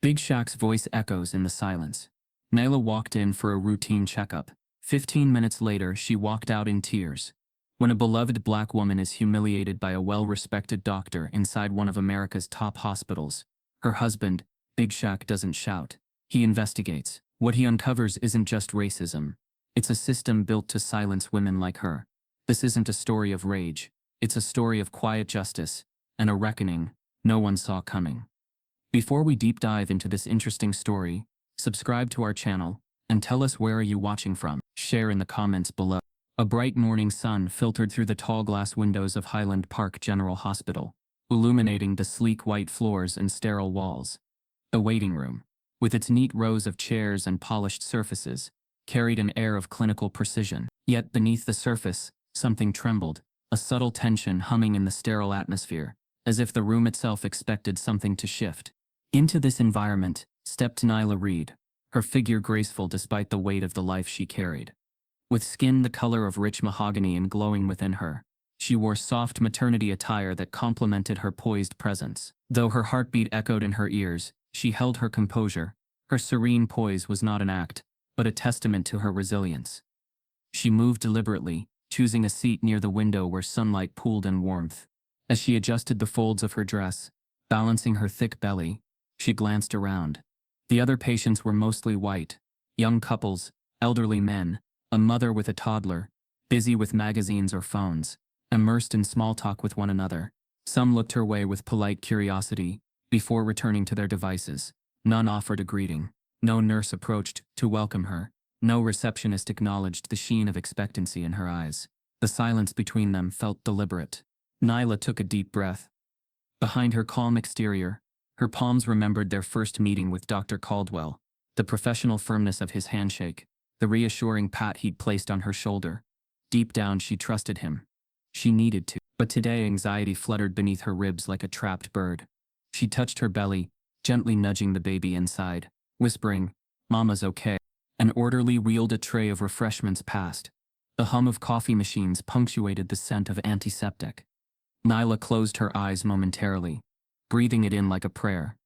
Big Shaq's voice echoes in the silence. Nyla walked in for a routine checkup. 15 minutes later, she walked out in tears. When a beloved black woman is humiliated by a well-respected doctor inside one of America's top hospitals, her husband, Big Shaq, doesn't shout. He investigates. What he uncovers isn't just racism. It's a system built to silence women like her. This isn't a story of rage. It's a story of quiet justice and a reckoning no one saw coming. Before we deep dive into this interesting story, subscribe to our channel and tell us where are you watching from. Share in the comments below. A bright morning sun filtered through the tall glass windows of Highland Park General Hospital, illuminating the sleek white floors and sterile walls. The waiting room, with its neat rows of chairs and polished surfaces, carried an air of clinical precision. Yet beneath the surface, something trembled, a subtle tension humming in the sterile atmosphere, as if the room itself expected something to shift. Into this environment stepped Nyla Reed, her figure graceful despite the weight of the life she carried. With skin the color of rich mahogany and glowing within her, she wore soft maternity attire that complemented her poised presence. Though her heartbeat echoed in her ears, she held her composure. Her serene poise was not an act, but a testament to her resilience. She moved deliberately, choosing a seat near the window where sunlight pooled in warmth. As she adjusted the folds of her dress, balancing her thick belly, she glanced around. The other patients were mostly white, young couples, elderly men, a mother with a toddler, busy with magazines or phones, immersed in small talk with one another. Some looked her way with polite curiosity, before returning to their devices. None offered a greeting. No nurse approached to welcome her. No receptionist acknowledged the sheen of expectancy in her eyes. The silence between them felt deliberate. Nyla took a deep breath. Behind her calm exterior, her palms remembered their first meeting with Dr. Caldwell, the professional firmness of his handshake, the reassuring pat he'd placed on her shoulder. Deep down, she trusted him. She needed to. But today anxiety fluttered beneath her ribs like a trapped bird. She touched her belly, gently nudging the baby inside, whispering, "Mama's okay." An orderly wheeled a tray of refreshments past. The hum of coffee machines punctuated the scent of antiseptic. Nyla closed her eyes momentarily, breathing it in like a prayer.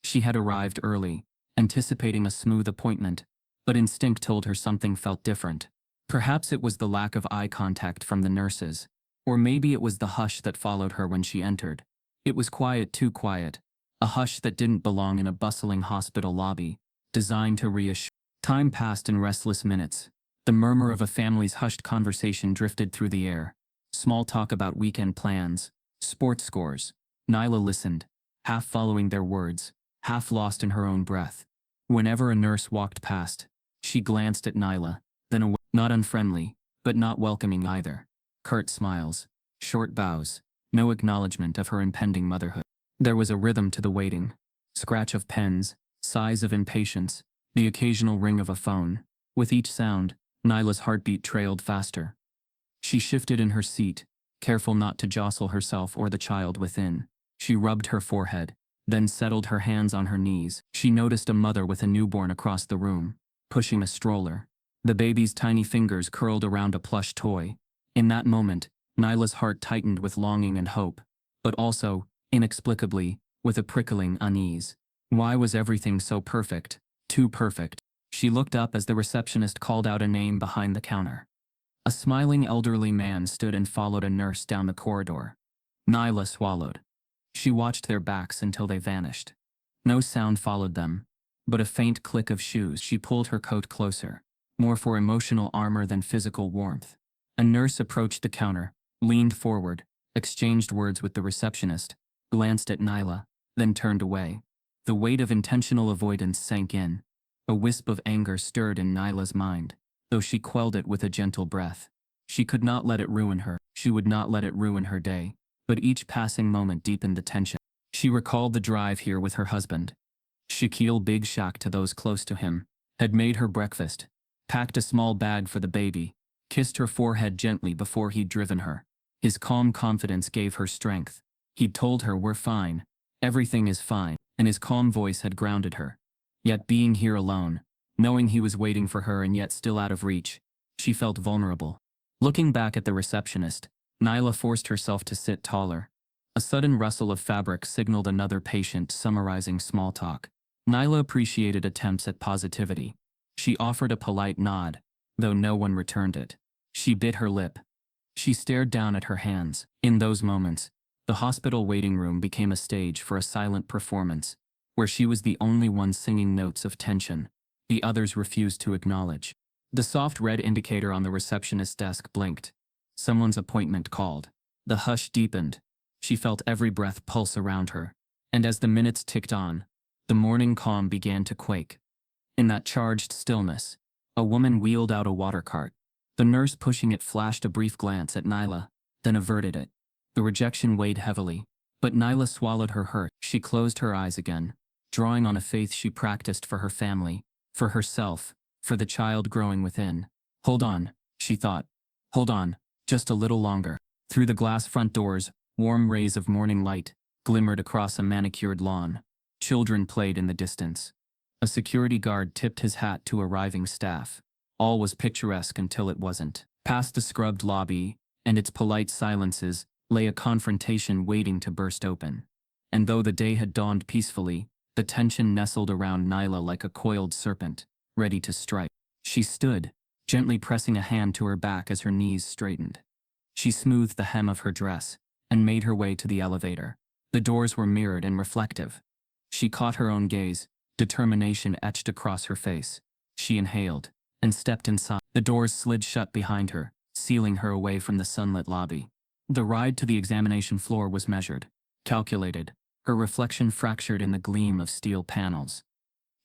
She had arrived early, anticipating a smooth appointment, but instinct told her something felt different. Perhaps it was the lack of eye contact from the nurses, or maybe it was the hush that followed her when she entered. It was quiet, too quiet, a hush that didn't belong in a bustling hospital lobby, designed to reassure. Time passed in restless minutes. The murmur of a family's hushed conversation drifted through the air. Small talk about weekend plans, sports scores. Nyla listened, half following their words, half lost in her own breath. Whenever a nurse walked past, she glanced at Nyla, then away. Not unfriendly, but not welcoming either. Curt smiles, short bows, no acknowledgement of her impending motherhood. There was a rhythm to the waiting. Scratch of pens, sighs of impatience, the occasional ring of a phone. With each sound, Nyla's heartbeat trailed faster. She shifted in her seat, careful not to jostle herself or the child within. She rubbed her forehead, then settled her hands on her knees. She noticed a mother with a newborn across the room, pushing a stroller. The baby's tiny fingers curled around a plush toy. In that moment, Nyla's heart tightened with longing and hope, but also, inexplicably, with a prickling unease. Why was everything so perfect? Too perfect. She looked up as the receptionist called out a name behind the counter. A smiling elderly man stood and followed a nurse down the corridor. Nyla swallowed. She watched their backs until they vanished. No sound followed them, but a faint click of shoes. She pulled her coat closer, more for emotional armor than physical warmth. A nurse approached the counter, leaned forward, exchanged words with the receptionist, glanced at Nyla, then turned away. The weight of intentional avoidance sank in. A wisp of anger stirred in Nyla's mind, though she quelled it with a gentle breath. She could not let it ruin her. She would not let it ruin her day. But each passing moment deepened the tension. She recalled the drive here with her husband. Shaquille Big Shaq, to those close to him, had made her breakfast, packed a small bag for the baby, kissed her forehead gently before he'd driven her. His calm confidence gave her strength. He'd told her, "We're fine. Everything is fine," and his calm voice had grounded her. Yet being here alone, knowing he was waiting for her and yet still out of reach, she felt vulnerable. Looking back at the receptionist, Nyla forced herself to sit taller. A sudden rustle of fabric signaled another patient summarizing small talk. Nyla appreciated attempts at positivity. She offered a polite nod, though no one returned it. She bit her lip. She stared down at her hands. In those moments, the hospital waiting room became a stage for a silent performance, where she was the only one singing notes of tension the others refused to acknowledge. The soft red indicator on the receptionist's desk blinked. Someone's appointment called. The hush deepened. She felt every breath pulse around her. And as the minutes ticked on, the morning calm began to quake. In that charged stillness, a woman wheeled out a water cart. The nurse pushing it flashed a brief glance at Nyla, then averted it. The rejection weighed heavily, but Nyla swallowed her hurt. She closed her eyes again, drawing on a faith she practiced for her family, for herself, for the child growing within. Hold on, she thought. Hold on, just a little longer. Through the glass front doors, warm rays of morning light glimmered across a manicured lawn. Children played in the distance. A security guard tipped his hat to arriving staff. All was picturesque until it wasn't. Past the scrubbed lobby, and its polite silences, lay a confrontation waiting to burst open. And though the day had dawned peacefully, the tension nestled around Nyla like a coiled serpent, ready to strike. She stood, gently pressing a hand to her back as her knees straightened. She smoothed the hem of her dress, and made her way to the elevator. The doors were mirrored and reflective. She caught her own gaze, determination etched across her face. She inhaled, and stepped inside. The doors slid shut behind her, sealing her away from the sunlit lobby. The ride to the examination floor was measured, calculated, her reflection fractured in the gleam of steel panels.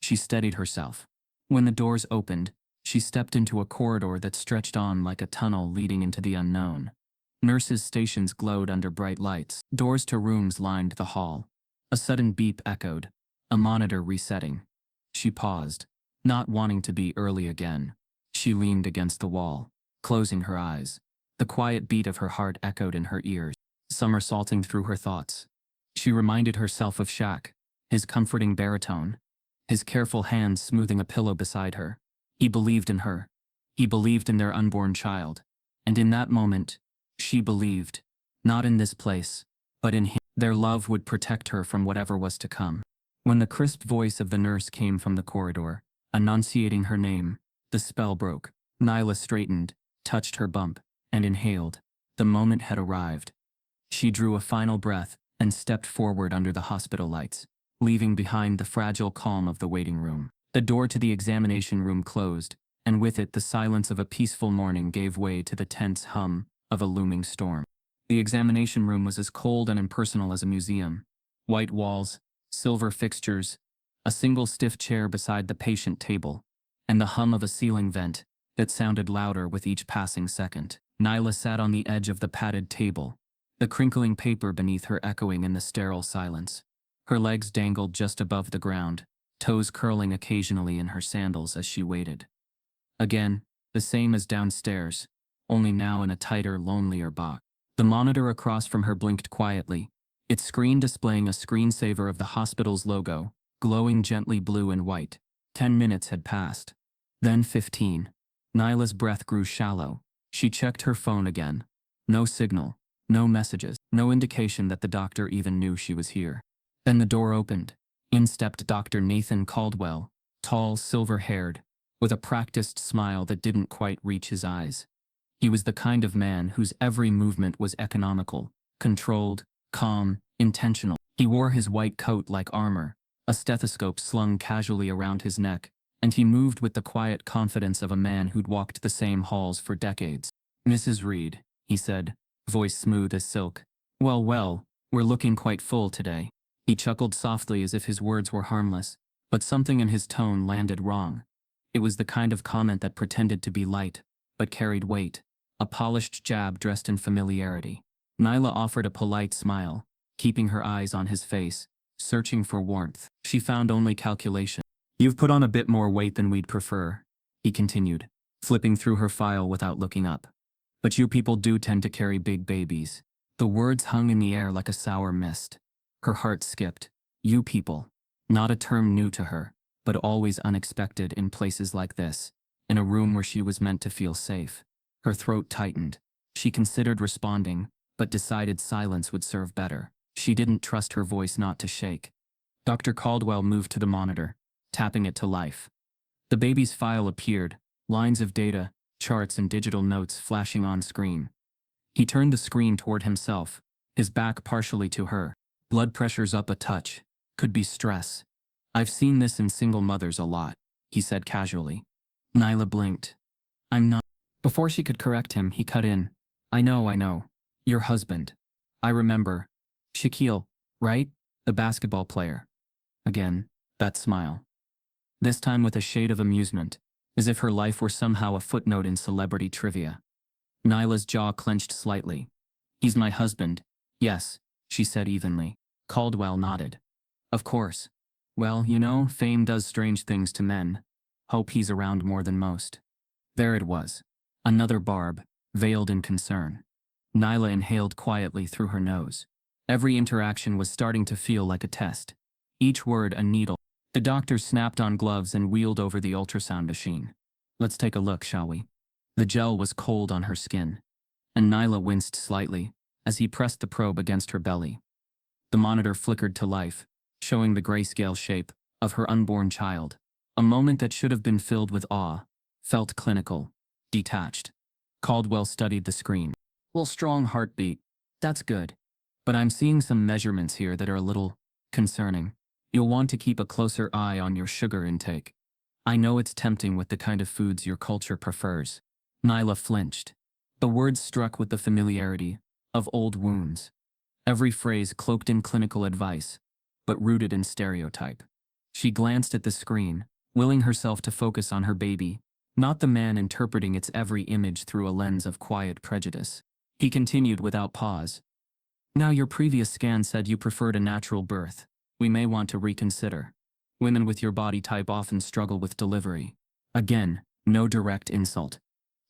She steadied herself. When the doors opened, she stepped into a corridor that stretched on like a tunnel leading into the unknown. Nurses' stations glowed under bright lights. Doors to rooms lined the hall. A sudden beep echoed, a monitor resetting. She paused, not wanting to be early again. She leaned against the wall, closing her eyes. The quiet beat of her heart echoed in her ears, somersaulting through her thoughts. She reminded herself of Shaq, his comforting baritone, his careful hands smoothing a pillow beside her. He believed in her. He believed in their unborn child. And in that moment, she believed, not in this place, but in him. Their love would protect her from whatever was to come. When the crisp voice of the nurse came from the corridor, enunciating her name, the spell broke. Nyla straightened, touched her bump, and inhaled. The moment had arrived. She drew a final breath and stepped forward under the hospital lights, leaving behind the fragile calm of the waiting room. The door to the examination room closed, and with it the silence of a peaceful morning gave way to the tense hum of a looming storm. The examination room was as cold and impersonal as a museum. White walls, silver fixtures, a single stiff chair beside the patient table, and the hum of a ceiling vent that sounded louder with each passing second. Nyla sat on the edge of the padded table, the crinkling paper beneath her echoing in the sterile silence. Her legs dangled just above the ground, toes curling occasionally in her sandals as she waited. Again, the same as downstairs, only now in a tighter, lonelier box. The monitor across from her blinked quietly, its screen displaying a screensaver of the hospital's logo, glowing gently blue and white. 10 minutes had passed. Then 15. Nyla's breath grew shallow. She checked her phone again. No signal, no messages, no indication that the doctor even knew she was here. Then the door opened. In stepped Dr. Nathan Caldwell, tall, silver-haired, with a practiced smile that didn't quite reach his eyes. He was the kind of man whose every movement was economical, controlled, calm, intentional. He wore his white coat like armor, a stethoscope slung casually around his neck, and he moved with the quiet confidence of a man who'd walked the same halls for decades. "Mrs. Reed," he said, voice smooth as silk. Well, we're looking quite full today." He chuckled softly as if his words were harmless, but something in his tone landed wrong. It was the kind of comment that pretended to be light, but carried weight, a polished jab dressed in familiarity. Nyla offered a polite smile, keeping her eyes on his face, searching for warmth. She found only calculation. "You've put on a bit more weight than we'd prefer," he continued, flipping through her file without looking up. "But you people do tend to carry big babies." The words hung in the air like a sour mist. Her heart skipped. You people. Not a term new to her, but always unexpected in places like this, in a room where she was meant to feel safe. Her throat tightened. She considered responding, but decided silence would serve better. She didn't trust her voice not to shake. Dr. Caldwell moved to the monitor, tapping it to life. The baby's file appeared, lines of data, charts and digital notes flashing on screen. He turned the screen toward himself, his back partially to her. Blood pressure's up a touch. Could be stress. I've seen this in single mothers a lot, he said casually. Nyla blinked. I'm not. Before she could correct him, he cut in. I know. Your husband. I remember. Shaquille, right? The basketball player. Again, that smile. This time with a shade of amusement, as if her life were somehow a footnote in celebrity trivia. Nyla's jaw clenched slightly. He's my husband. Yes, she said evenly. Caldwell nodded. Of course. Well, you know, fame does strange things to men. Hope he's around more than most. There it was. Another barb, veiled in concern. Nyla inhaled quietly through her nose. Every interaction was starting to feel like a test. Each word a needle. The doctor snapped on gloves and wheeled over the ultrasound machine. Let's take a look, shall we? The gel was cold on her skin, and Nyla winced slightly as he pressed the probe against her belly. The monitor flickered to life, showing the grayscale shape of her unborn child. A moment that should have been filled with awe felt clinical, detached. Caldwell studied the screen. Well, strong heartbeat. That's good. But I'm seeing some measurements here that are a little concerning. You'll want to keep a closer eye on your sugar intake. I know it's tempting with the kind of foods your culture prefers. Nyla flinched. The words struck with the familiarity of old wounds. Every phrase cloaked in clinical advice, but rooted in stereotype. She glanced at the screen, willing herself to focus on her baby, not the man interpreting its every image through a lens of quiet prejudice. He continued without pause. Now, your previous scan said you preferred a natural birth. We may want to reconsider. Women with your body type often struggle with delivery. Again, no direct insult.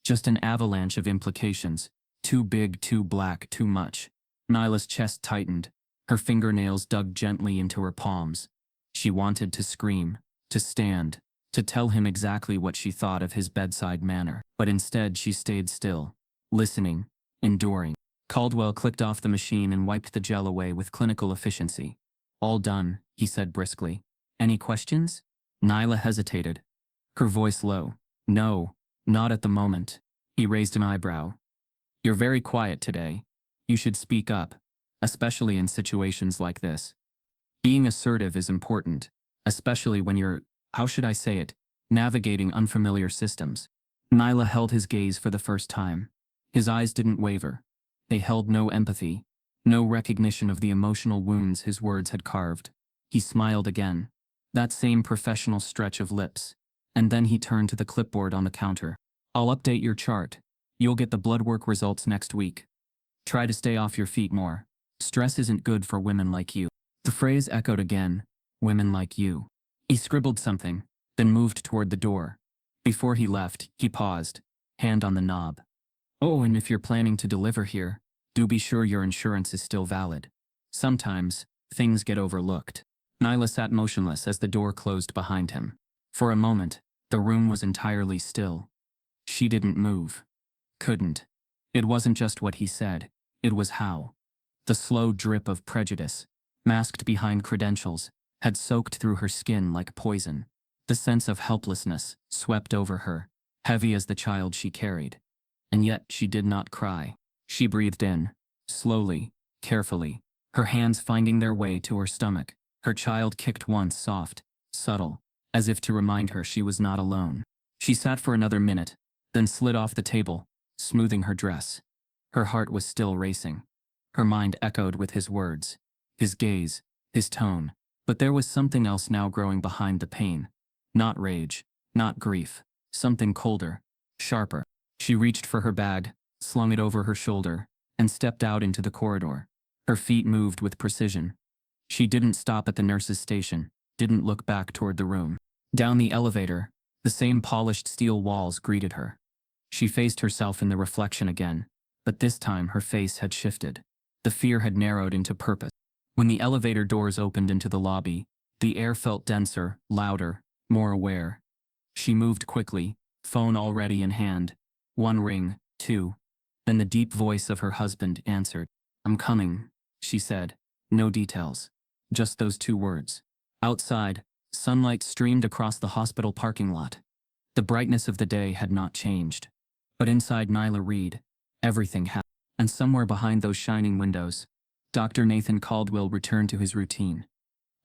Just an avalanche of implications. Too big, too black, too much. Nyla's chest tightened. Her fingernails dug gently into her palms. She wanted to scream, to stand, to tell him exactly what she thought of his bedside manner. But instead she stayed still, listening, enduring. Caldwell clicked off the machine and wiped the gel away with clinical efficiency. All done, he said briskly. Any questions? Nyla hesitated, her voice low. No, not at the moment. He raised an eyebrow. You're very quiet today. You should speak up, especially in situations like this. Being assertive is important, especially when you're, how should I say it, navigating unfamiliar systems. Nyla held his gaze for the first time. His eyes didn't waver. They held no empathy, no recognition of the emotional wounds his words had carved. He smiled again, that same professional stretch of lips, and then he turned to the clipboard on the counter. I'll update your chart. You'll get the blood work results next week. Try to stay off your feet more. Stress isn't good for women like you. The phrase echoed again, women like you. He scribbled something, then moved toward the door. Before he left, he paused, hand on the knob. Oh, and if you're planning to deliver here, do be sure your insurance is still valid. Sometimes, things get overlooked. Nyla sat motionless as the door closed behind him. For a moment, the room was entirely still. She didn't move. Couldn't. It wasn't just what he said, it was how. The slow drip of prejudice, masked behind credentials, had soaked through her skin like poison. The sense of helplessness swept over her, heavy as the child she carried. And yet she did not cry. She breathed in, slowly, carefully, her hands finding their way to her stomach. Her child kicked once, soft, subtle, as if to remind her she was not alone. She sat for another minute, then slid off the table, smoothing her dress. Her heart was still racing. Her mind echoed with his words, his gaze, his tone. But there was something else now growing behind the pain. Not rage, not grief, something colder, sharper. She reached for her bag, slung it over her shoulder, and stepped out into the corridor. Her feet moved with precision. She didn't stop at the nurse's station, didn't look back toward the room. Down the elevator, the same polished steel walls greeted her. She faced herself in the reflection again, but this time her face had shifted. The fear had narrowed into purpose. When the elevator doors opened into the lobby, the air felt denser, louder, more aware. She moved quickly, phone already in hand. One ring, two. Then the deep voice of her husband answered. I'm coming, she said. No details. Just those two words. Outside, sunlight streamed across the hospital parking lot. The brightness of the day had not changed. But inside Nyla Reed, everything had. And somewhere behind those shining windows, Dr. Nathan Caldwell returned to his routine,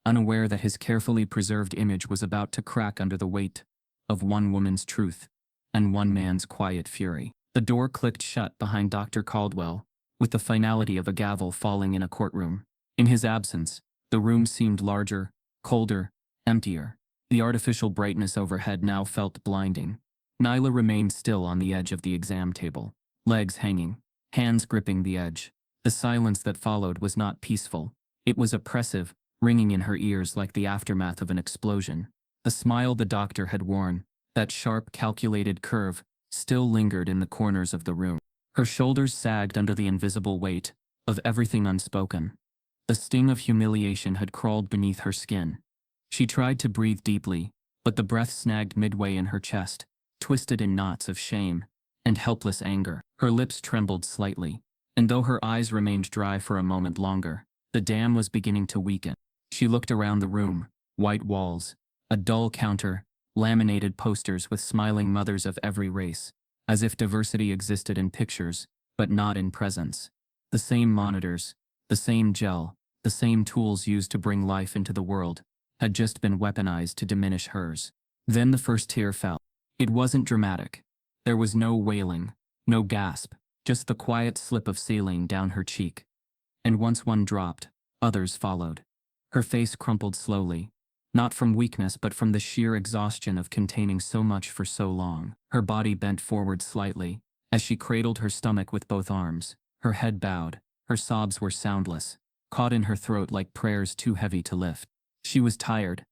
unaware that his carefully preserved image was about to crack under the weight of one woman's truth and one man's quiet fury. The door clicked shut behind Dr. Caldwell, with the finality of a gavel falling in a courtroom. In his absence, the room seemed larger, colder, emptier. The artificial brightness overhead now felt blinding. Nyla remained still on the edge of the exam table, legs hanging, hands gripping the edge. The silence that followed was not peaceful. It was oppressive, ringing in her ears like the aftermath of an explosion. The smile the doctor had worn, that sharp, calculated curve, still lingered in the corners of the room. Her shoulders sagged under the invisible weight of everything unspoken. The sting of humiliation had crawled beneath her skin. She tried to breathe deeply, but the breath snagged midway in her chest, twisted in knots of shame and helpless anger. Her lips trembled slightly, and though her eyes remained dry for a moment longer, the dam was beginning to weaken. She looked around the room, white walls, a dull counter, laminated posters with smiling mothers of every race, as if diversity existed in pictures, but not in presence. The same monitors, the same gel, the same tools used to bring life into the world, had just been weaponized to diminish hers. Then the first tear fell. It wasn't dramatic. There was no wailing, no gasp, just the quiet slip of saline down her cheek. And once one dropped, others followed. Her face crumpled slowly, not from weakness but from the sheer exhaustion of containing so much for so long. Her body bent forward slightly, as she cradled her stomach with both arms. Her head bowed, her sobs were soundless, caught in her throat like prayers too heavy to lift. She was tired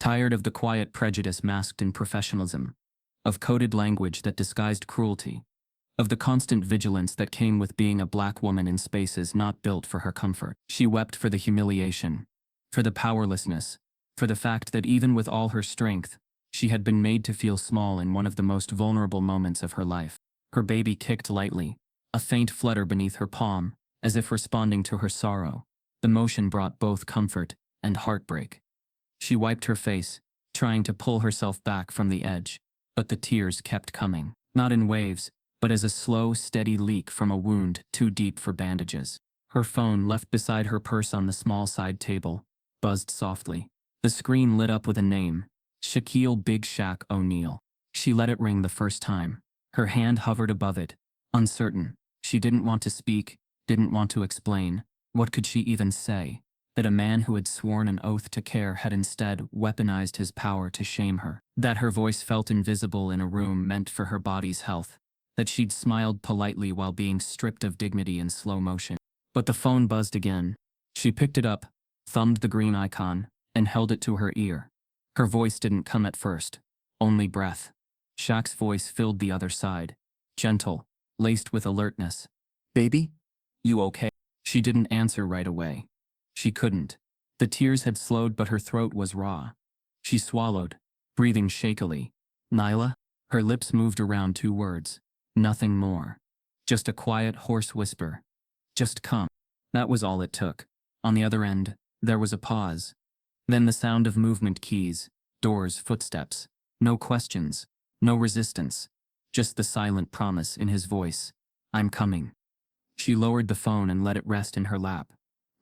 of the quiet prejudice masked in professionalism, of coded language that disguised cruelty, of the constant vigilance that came with being a black woman in spaces not built for her comfort. She wept for the humiliation, for the powerlessness, for the fact that even with all her strength, she had been made to feel small in one of the most vulnerable moments of her life. Her baby kicked lightly, a faint flutter beneath her palm, as if responding to her sorrow. The motion brought both comfort and heartbreak. She wiped her face, trying to pull herself back from the edge, but the tears kept coming, not in waves, but as a slow, steady leak from a wound too deep for bandages. Her phone, left beside her purse on the small side table, buzzed softly. The screen lit up with a name, Shaquille Big Shaq O'Neal. She let it ring the first time. Her hand hovered above it, uncertain. She didn't want to speak, didn't want to explain. What could she even say? That a man who had sworn an oath to care had instead weaponized his power to shame her. That her voice felt invisible in a room meant for her body's health. That she'd smiled politely while being stripped of dignity in slow motion. But the phone buzzed again. She picked it up, thumbed the green icon, and held it to her ear. Her voice didn't come at first, only breath. Shaq's voice filled the other side, gentle, laced with alertness. "Baby? You okay?" She didn't answer right away. She couldn't. The tears had slowed but her throat was raw. She swallowed, breathing shakily. "Nyla?" Her lips moved around two words. Nothing more. Just a quiet, hoarse whisper. "Just come." That was all it took. On the other end, there was a pause. Then the sound of movement keys, doors, footsteps. No questions, no resistance. Just the silent promise in his voice. "I'm coming." She lowered the phone and let it rest in her lap.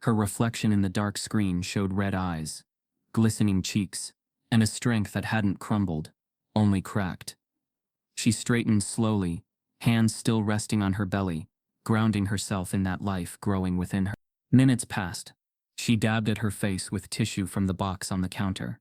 Her reflection in the dark screen showed red eyes, glistening cheeks, and a strength that hadn't crumbled, only cracked. She straightened slowly, hands still resting on her belly, grounding herself in that life growing within her. Minutes passed. She dabbed at her face with tissue from the box on the counter.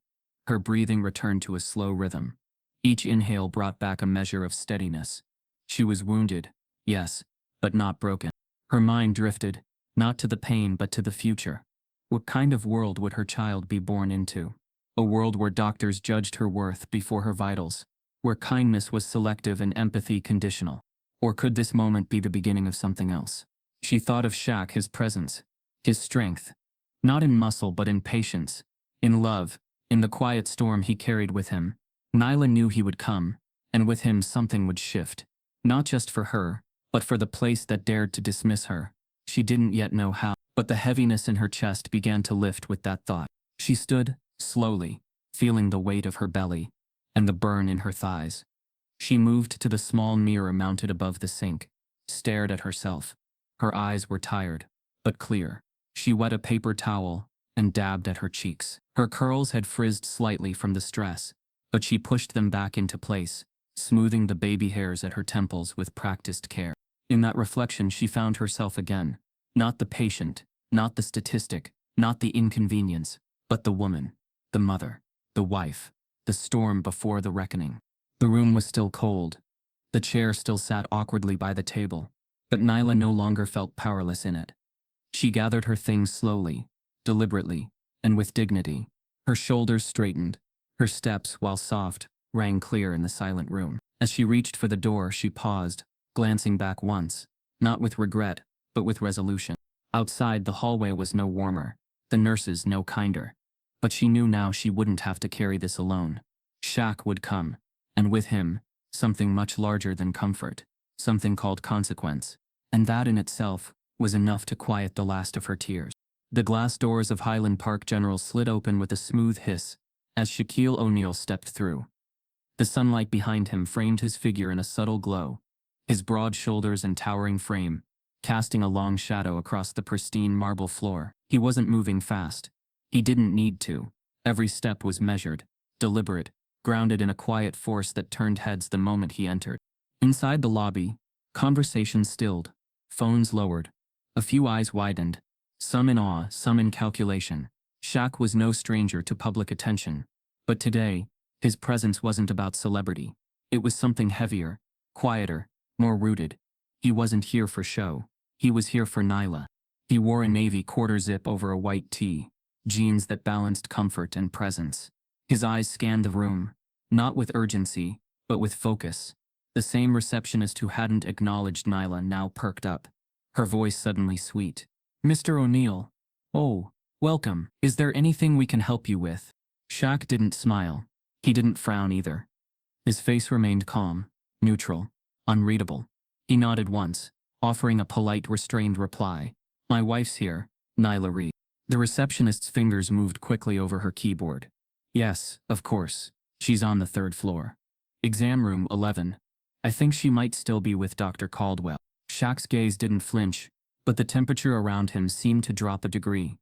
Her breathing returned to a slow rhythm. Each inhale brought back a measure of steadiness. She was wounded, yes, but not broken. Her mind drifted, not to the pain but to the future. What kind of world would her child be born into? A world where doctors judged her worth before her vitals, where kindness was selective and empathy conditional. Or could this moment be the beginning of something else? She thought of Shaq, his presence, his strength. Not in muscle but in patience, in love, in the quiet storm he carried with him. Nyla knew he would come, and with him something would shift. Not just for her, but for the place that dared to dismiss her. She didn't yet know how, but the heaviness in her chest began to lift with that thought. She stood, slowly, feeling the weight of her belly and the burn in her thighs. She moved to the small mirror mounted above the sink, stared at herself. Her eyes were tired, but clear. She wet a paper towel and dabbed at her cheeks. Her curls had frizzed slightly from the stress, but she pushed them back into place, smoothing the baby hairs at her temples with practiced care. In that reflection she found herself again, not the patient, not the statistic, not the inconvenience, but the woman, the mother, the wife, the storm before the reckoning. The room was still cold. The chair still sat awkwardly by the table, but Nyla no longer felt powerless in it. She gathered her things slowly, deliberately, and with dignity. Her shoulders straightened. Her steps, while soft, rang clear in the silent room. As she reached for the door, she paused, glancing back once, not with regret, but with resolution. Outside, the hallway was no warmer, the nurses no kinder. But she knew now she wouldn't have to carry this alone. Shaq would come, and with him, something much larger than comfort, something called consequence. And that in itself was enough to quiet the last of her tears. The glass doors of Highland Park General slid open with a smooth hiss as Shaquille O'Neal stepped through. The sunlight behind him framed his figure in a subtle glow, his broad shoulders and towering frame, casting a long shadow across the pristine marble floor. He wasn't moving fast. He didn't need to. Every step was measured, deliberate, grounded in a quiet force that turned heads the moment he entered. Inside the lobby, conversation stilled, phones lowered. A few eyes widened, some in awe, some in calculation. Shaq was no stranger to public attention. But today, his presence wasn't about celebrity. It was something heavier, quieter, more rooted. He wasn't here for show. He was here for Nyla. He wore a navy quarter zip over a white tee, jeans that balanced comfort and presence. His eyes scanned the room, not with urgency, but with focus. The same receptionist who hadn't acknowledged Nyla now perked up, her voice suddenly sweet. "Mr. O'Neal. Oh, welcome. Is there anything we can help you with?" Shaq didn't smile. He didn't frown either. His face remained calm, neutral, unreadable. He nodded once, offering a polite, restrained reply. "My wife's here," Nyla read. The receptionist's fingers moved quickly over her keyboard. "Yes, of course. She's on the third floor. Exam room 11. I think she might still be with Dr. Caldwell." Shaq's gaze didn't flinch, but the temperature around him seemed to drop a degree.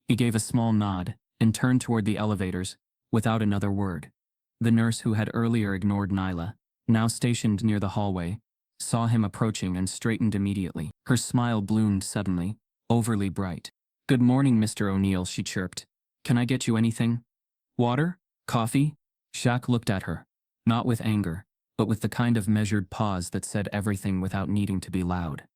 He gave a small nod and turned toward the elevators, without another word. The nurse who had earlier ignored Nyla, now stationed near the hallway, saw him approaching and straightened immediately. Her smile bloomed suddenly, overly bright. "Good morning, Mr. O'Neal," she chirped. "Can I get you anything? Water? Coffee?" Shaq looked at her, not with anger, but with the kind of measured pause that said everything without needing to be loud.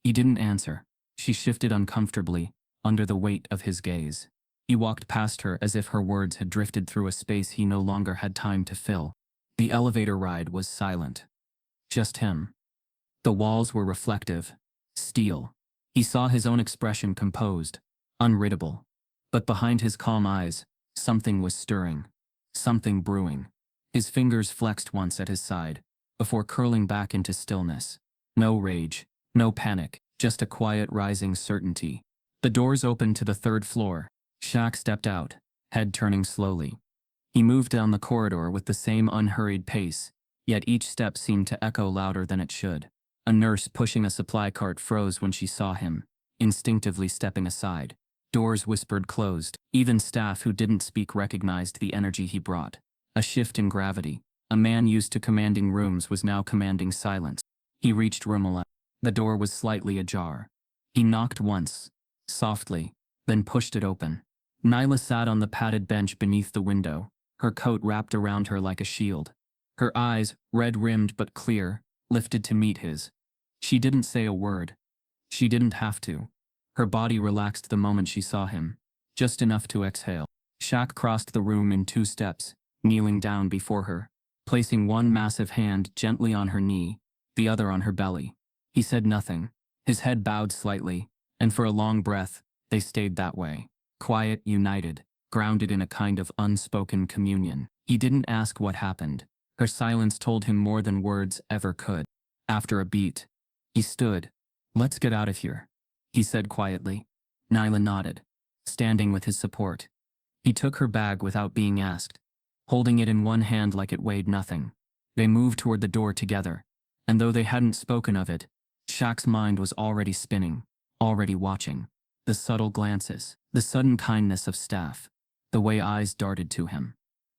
He didn't answer. She shifted uncomfortably, under the weight of his gaze. He walked past her as if her words had drifted through a space he no longer had time to fill. The elevator ride was silent. Just him. The walls were reflective, steel. He saw his own expression composed, unreadable. But behind his calm eyes, something was stirring, something brewing. His fingers flexed once at his side, before curling back into stillness. No rage, no panic, just a quiet rising certainty. The doors opened to the third floor. Shaq stepped out, head turning slowly. He moved down the corridor with the same unhurried pace, yet each step seemed to echo louder than it should. A nurse pushing a supply cart froze when she saw him, instinctively stepping aside. Doors whispered closed. Even staff who didn't speak recognized the energy he brought. A shift in gravity. A man used to commanding rooms was now commanding silence. He reached room 11. The door was slightly ajar. He knocked once, softly, then pushed it open. Nyla sat on the padded bench beneath the window, her coat wrapped around her like a shield. Her eyes, red-rimmed but clear, lifted to meet his. She didn't say a word. She didn't have to. Her body relaxed the moment she saw him, just enough to exhale. Shaq crossed the room in 2 steps, kneeling down before her, placing one massive hand gently on her knee, the other on her belly. He said nothing. His head bowed slightly, and for a long breath, they stayed that way. Quiet, united, grounded in a kind of unspoken communion. He didn't ask what happened. Her silence told him more than words ever could. After a beat, he stood. "Let's get out of here," he said quietly. Nyla nodded, standing with his support. He took her bag without being asked, holding it in one hand like it weighed nothing. They moved toward the door together, and though they hadn't spoken of it, Shaq's mind was already spinning, already watching. The subtle glances, the sudden kindness of staff, the way eyes darted to him.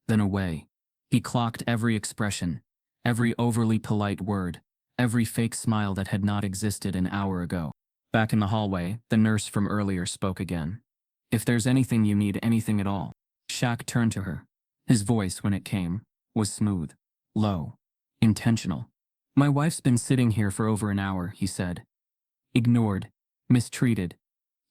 Then away. He clocked every expression, every overly polite word, every fake smile that had not existed an hour ago. Back in the hallway, the nurse from earlier spoke again. "If there's anything you need, anything at all." Shaq turned to her. His voice, when it came, was smooth, low, intentional. "My wife's been sitting here for over an hour," he said. "Ignored, mistreated,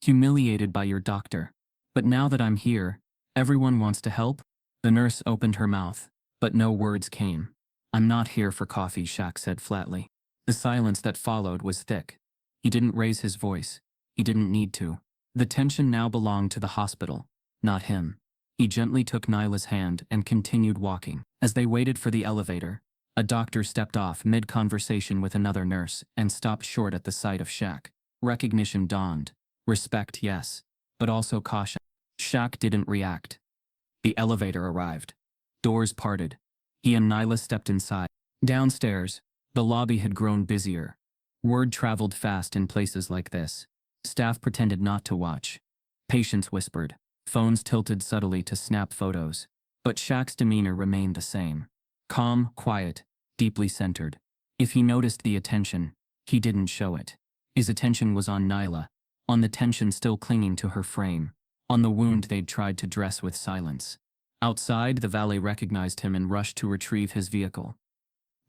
humiliated by your doctor. But now that I'm here, everyone wants to help." The nurse opened her mouth, but no words came. "I'm not here for coffee," Shaq said flatly. The silence that followed was thick. He didn't raise his voice. He didn't need to. The tension now belonged to the hospital, not him. He gently took Nyla's hand and continued walking. As they waited for the elevator, a doctor stepped off mid-conversation with another nurse and stopped short at the sight of Shaq. Recognition dawned. Respect, yes, but also caution. Shaq didn't react. The elevator arrived. Doors parted. He and Nyla stepped inside. Downstairs, the lobby had grown busier. Word traveled fast in places like this. Staff pretended not to watch. Patients whispered. Phones tilted subtly to snap photos. But Shaq's demeanor remained the same. Calm, quiet, deeply centered. If he noticed the attention, he didn't show it. His attention was on Nyla, on the tension still clinging to her frame, on the wound they'd tried to dress with silence. Outside, the valet recognized him and rushed to retrieve his vehicle.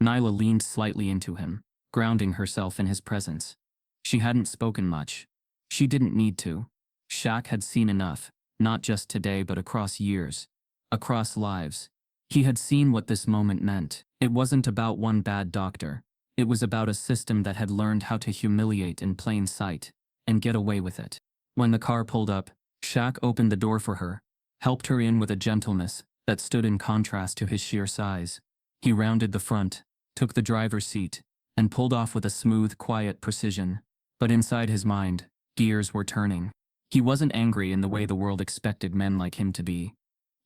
Nyla leaned slightly into him, grounding herself in his presence. She hadn't spoken much. She didn't need to. Shaq had seen enough, not just today but across years, across lives. He had seen what this moment meant. It wasn't about one bad doctor. It was about a system that had learned how to humiliate in plain sight and get away with it. When the car pulled up, Shaq opened the door for her, helped her in with a gentleness that stood in contrast to his sheer size. He rounded the front, took the driver's seat, and pulled off with a smooth, quiet precision. But inside his mind, gears were turning. He wasn't angry in the way the world expected men like him to be.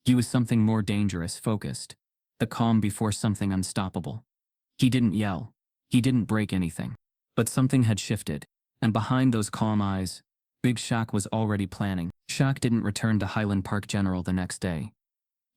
He was something more dangerous, focused. The calm before something unstoppable. He didn't yell. He didn't break anything. But something had shifted. And behind those calm eyes, Big Shaq was already planning. Shaq didn't return to Highland Park General the next day.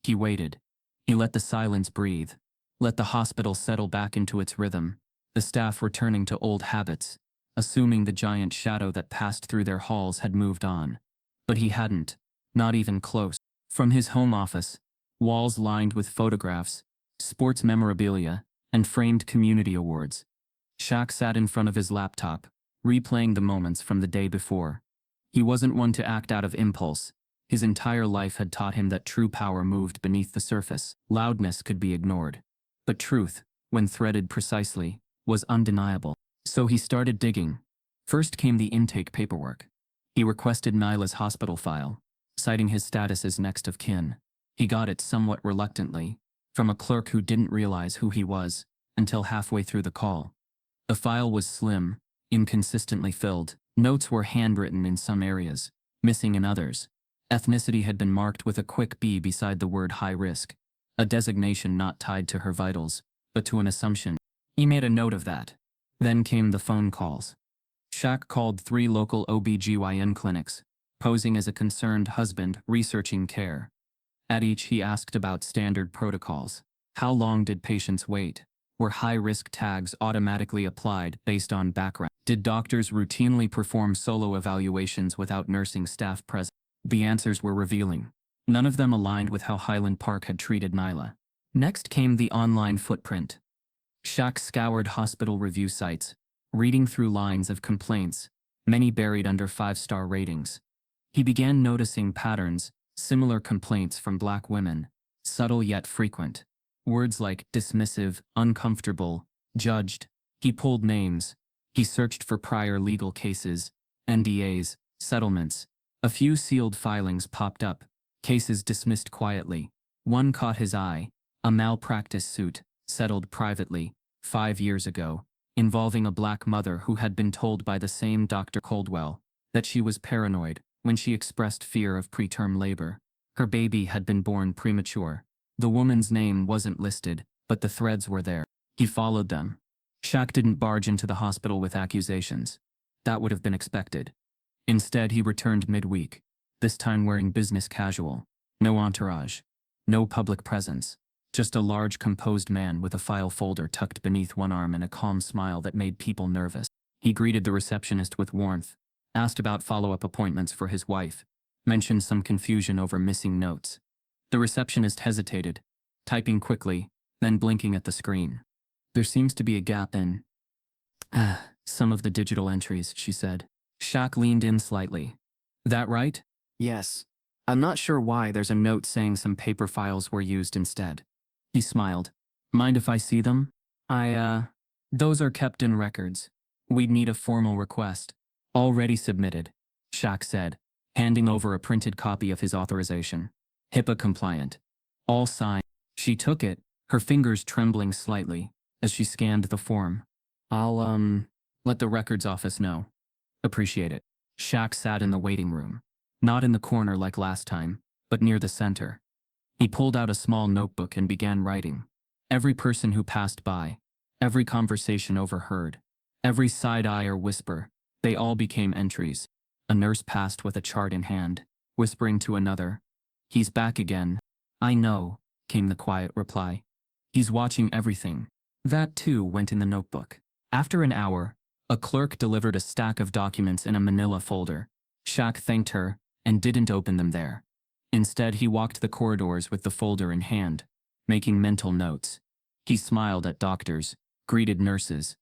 He waited. He let the silence breathe. Let the hospital settle back into its rhythm. The staff returning to old habits, assuming the giant shadow that passed through their halls had moved on. But he hadn't. Not even close. From his home office, walls lined with photographs, sports memorabilia, and framed community awards, Shaq sat in front of his laptop, replaying the moments from the day before. He wasn't one to act out of impulse. His entire life had taught him that true power moved beneath the surface. Loudness could be ignored. But truth, when threaded precisely, was undeniable. So he started digging. First came the intake paperwork. He requested Nyla's hospital file, citing his status as next of kin. He got it somewhat reluctantly, from a clerk who didn't realize who he was, until halfway through the call. The file was slim, inconsistently filled. Notes were handwritten in some areas, missing in others. Ethnicity had been marked with a quick B beside the word high risk, a designation not tied to her vitals, but to an assumption. He made a note of that. Then came the phone calls. Shaq called 3 local OB/GYN clinics, posing as a concerned husband researching care. At each he asked about standard protocols. How long did patients wait? Were high-risk tags automatically applied based on background? Did doctors routinely perform solo evaluations without nursing staff present? The answers were revealing. None of them aligned with how Highland Park had treated Nyla. Next came the online footprint. Shaq scoured hospital review sites, reading through lines of complaints, many buried under 5-star ratings. He began noticing patterns, similar complaints from Black women, subtle yet frequent. Words like dismissive, uncomfortable, judged. He pulled names. He searched for prior legal cases, NDAs, settlements. A few sealed filings popped up, cases dismissed quietly. One caught his eye, a malpractice suit, settled privately, 5 years ago, involving a Black mother who had been told by the same Dr. Coldwell that she was paranoid when she expressed fear of preterm labor. Her baby had been born premature. The woman's name wasn't listed, but the threads were there. He followed them. Shaq didn't barge into the hospital with accusations. That would have been expected. Instead, he returned midweek, this time wearing business casual. No entourage. No public presence. Just a large, composed man with a file folder tucked beneath one arm and a calm smile that made people nervous. He greeted the receptionist with warmth, asked about follow-up appointments for his wife, mentioned some confusion over missing notes. The receptionist hesitated, typing quickly, then blinking at the screen. There seems to be a gap in some of the digital entries, she said. Shaq leaned in slightly. That right? Yes. I'm not sure why there's a note saying some paper files were used instead. He smiled. Mind if I see them? Those are kept in records. We'd need a formal request. Already submitted, Shaq said, handing over a printed copy of his authorization. HIPAA compliant. All signed. She took it, her fingers trembling slightly, as she scanned the form. I'll, let the records office know. Appreciate it. Shaq sat in the waiting room. Not in the corner like last time, but near the center. He pulled out a small notebook and began writing. Every person who passed by, every conversation overheard, every side eye or whisper, they all became entries. A nurse passed with a chart in hand, whispering to another. He's back again. I know, came the quiet reply. He's watching everything. That too went in the notebook. After an hour, a clerk delivered a stack of documents in a manila folder. Shaq thanked her and didn't open them there. Instead, he walked the corridors with the folder in hand, making mental notes. He smiled at doctors, greeted nurses.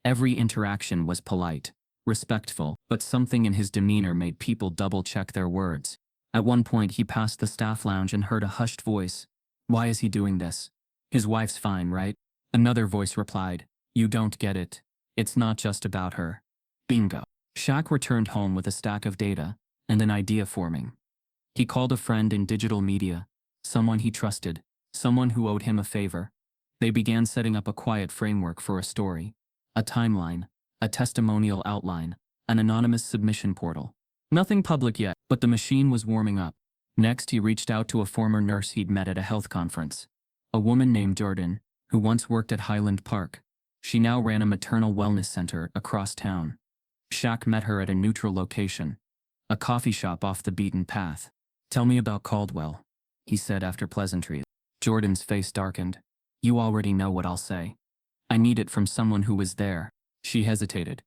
Every interaction was polite, respectful, but something in his demeanor made people double-check their words. At one point, he passed the staff lounge and heard a hushed voice. Why is he doing this? His wife's fine, right? Another voice replied, You don't get it. It's not just about her. Bingo. Shaq returned home with a stack of data and an idea forming. He called a friend in digital media, someone he trusted, someone who owed him a favor. They began setting up a quiet framework for a story, a timeline, a testimonial outline, an anonymous submission portal. Nothing public yet, but the machine was warming up. Next, he reached out to a former nurse he'd met at a health conference. A woman named Jordan, who once worked at Highland Park. She now ran a maternal wellness center across town. Shaq met her at a neutral location, a coffee shop off the beaten path. Tell me about Caldwell, he said after pleasantries. Jordan's face darkened. You already know what I'll say. I need it from someone who was there. She hesitated.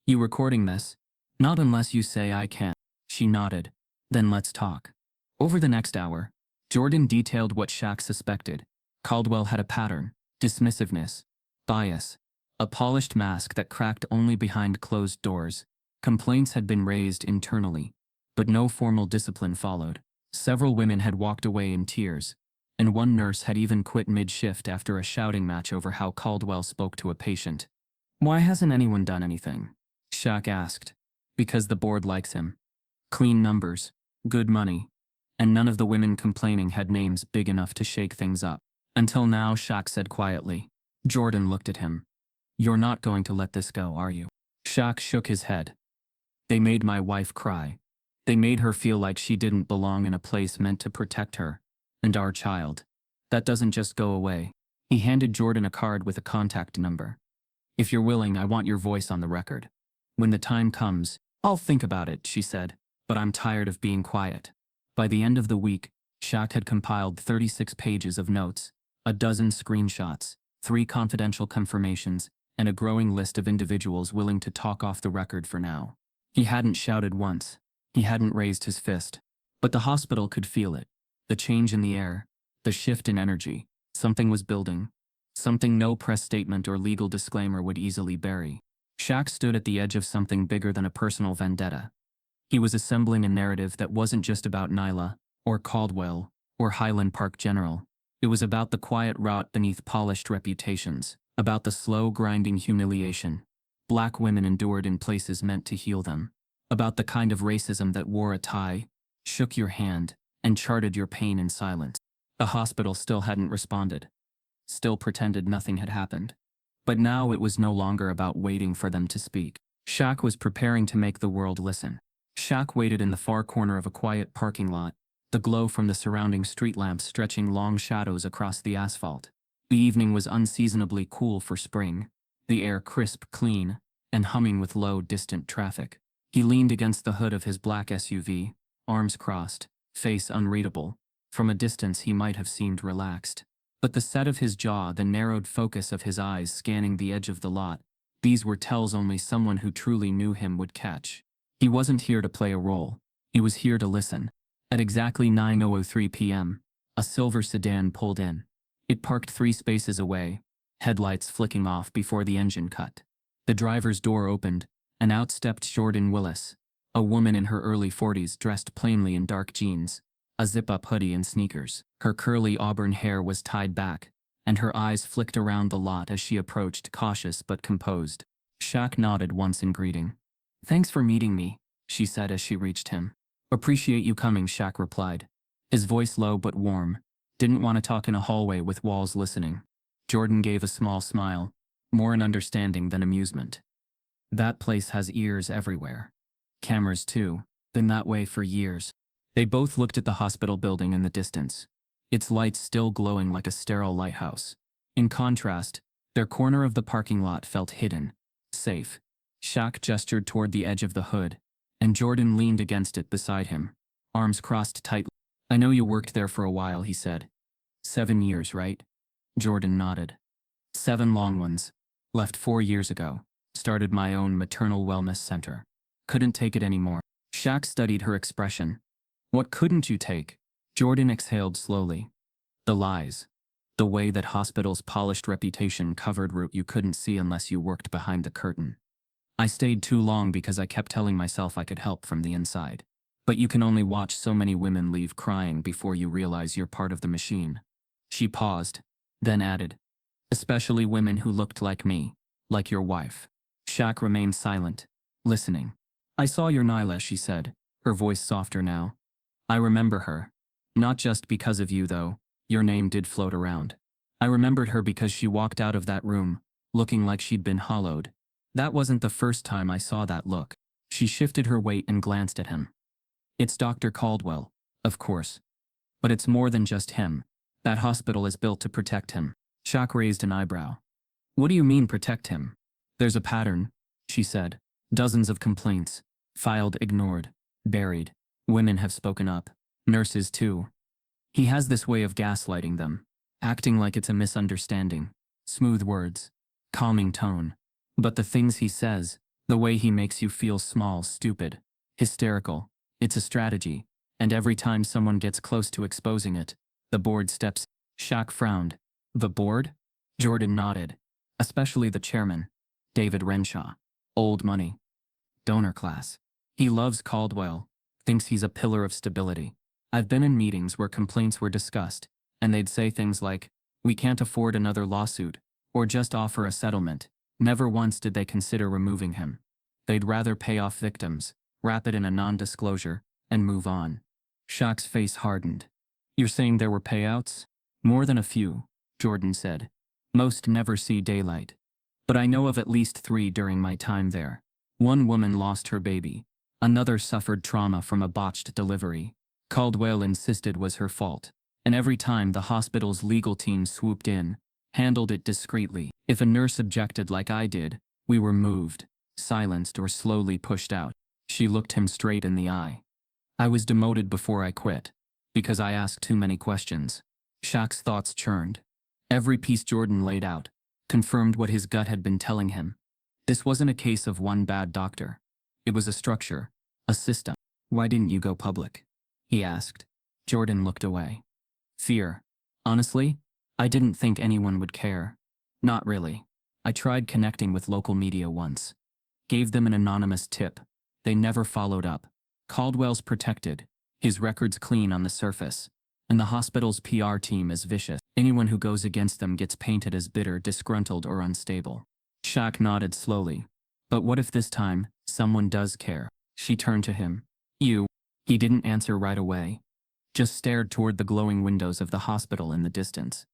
You recording this? Not unless you say I can. She nodded. Then let's talk. Over the next hour, Jordan detailed what Shaq suspected. Caldwell had a pattern, dismissiveness, bias, a polished mask that cracked only behind closed doors. Complaints had been raised internally, but no formal discipline followed. Several women had walked away in tears, and one nurse had even quit mid-shift after a shouting match over how Caldwell spoke to a patient. Why hasn't anyone done anything? Shaq asked. Because the board likes him. Clean numbers, good money, and none of the women complaining had names big enough to shake things up. Until now, Shaq said quietly. Jordan looked at him. You're not going to let this go, are you? Shaq shook his head. They made my wife cry. They made her feel like she didn't belong in a place meant to protect her and our child. That doesn't just go away. He handed Jordan a card with a contact number. If you're willing, I want your voice on the record. When the time comes, I'll think about it, she said, but I'm tired of being quiet. By the end of the week, Shaq had compiled 36 pages of notes, a dozen screenshots, 3 confidential confirmations, and a growing list of individuals willing to talk off the record for now. He hadn't shouted once. He hadn't raised his fist. But the hospital could feel it. The change in the air, the shift in energy. Something was building. Something no press statement or legal disclaimer would easily bury. Shaq stood at the edge of something bigger than a personal vendetta. He was assembling a narrative that wasn't just about Nyla, or Caldwell, or Highland Park General. It was about the quiet rot beneath polished reputations, about the slow, grinding humiliation Black women endured in places meant to heal them, about the kind of racism that wore a tie, shook your hand, and charted your pain in silence. The hospital still hadn't responded, still pretended nothing had happened. But now it was no longer about waiting for them to speak. Shaq was preparing to make the world listen. Shaq waited in the far corner of a quiet parking lot, the glow from the surrounding street lamps stretching long shadows across the asphalt. The evening was unseasonably cool for spring, the air crisp, clean, and humming with low, distant traffic. He leaned against the hood of his black SUV, arms crossed, face unreadable. From a distance he might have seemed relaxed. But the set of his jaw, the narrowed focus of his eyes scanning the edge of the lot, these were tells only someone who truly knew him would catch. He wasn't here to play a role. He was here to listen. At exactly 9:03 p.m., a silver sedan pulled in. It parked 3 spaces away, headlights flicking off before the engine cut. The driver's door opened, and out stepped Jordan Willis, a woman in her early 40s dressed plainly in dark jeans, a zip-up hoodie and sneakers. Her curly auburn hair was tied back, and her eyes flicked around the lot as she approached, cautious but composed. Shaq nodded once in greeting. "Thanks for meeting me," she said as she reached him. "Appreciate you coming," Shaq replied, his voice low but warm. "Didn't want to talk in a hallway with walls listening." Jordan gave a small smile, more in understanding than amusement. "That place has ears everywhere. Cameras too. Been that way for years." They both looked at the hospital building in the distance, its lights still glowing like a sterile lighthouse. In contrast, their corner of the parking lot felt hidden, safe. Shaq gestured toward the edge of the hood, and Jordan leaned against it beside him, arms crossed tightly. "I know you worked there for a while," he said. 7 years, right?" Jordan nodded. 7 long ones. Left 4 years ago. Started my own maternal wellness center. Couldn't take it anymore." Shaq studied her expression. "What couldn't you take?" Jordan exhaled slowly. "The lies. The way that hospitals' polished reputation covered route you couldn't see unless you worked behind the curtain. I stayed too long because I kept telling myself I could help from the inside. But you can only watch so many women leave crying before you realize you're part of the machine." She paused, then added, "Especially women who looked like me, like your wife." Shaq remained silent, listening. "I saw your Nyla," she said, her voice softer now. "I remember her. Not just because of you, though. Your name did float around. I remembered her because she walked out of that room, looking like she'd been hollowed. That wasn't the first time I saw that look." She shifted her weight and glanced at him. "It's Dr. Caldwell, of course. But it's more than just him. That hospital is built to protect him." Shaq raised an eyebrow. "What do you mean protect him?" "There's a pattern," she said. "Dozens of complaints. Filed, ignored, buried. Women have spoken up. Nurses too. He has this way of gaslighting them, acting like it's a misunderstanding. Smooth words. Calming tone. But the things he says, the way he makes you feel small, stupid, hysterical, it's a strategy. And every time someone gets close to exposing it, the board steps." Shaq frowned. "The board?" Jordan nodded. "Especially the chairman, David Renshaw. Old money. Donor class. He loves Caldwell, thinks he's a pillar of stability. I've been in meetings where complaints were discussed, and they'd say things like, 'We can't afford another lawsuit,' or just offer a settlement. Never once did they consider removing him. They'd rather pay off victims, wrap it in a non-disclosure, and move on." Shaq's face hardened. "You're saying there were payouts?" "More than a few," Jordan said. "Most never see daylight. But I know of at least 3 during my time there. One woman lost her baby. Another suffered trauma from a botched delivery. Caldwell insisted was her fault. And every time the hospital's legal team swooped in, handled it discreetly. If a nurse objected like I did, we were moved, silenced, or slowly pushed out." She looked him straight in the eye. "I was demoted before I quit, because I asked too many questions." Shaq's thoughts churned. Every piece Jordan laid out confirmed what his gut had been telling him. This wasn't a case of one bad doctor. It was a structure, a system. "Why didn't you go public?" he asked. Jordan looked away. "Fear. Honestly, I didn't think anyone would care. Not really. I tried connecting with local media once. Gave them an anonymous tip. They never followed up. Caldwell's protected, his record's clean on the surface, and the hospital's PR team is vicious. Anyone who goes against them gets painted as bitter, disgruntled, or unstable." Shaq nodded slowly. "But what if this time, someone does care?" She turned to him. "You." He didn't answer right away. Just stared toward the glowing windows of the hospital in the distance.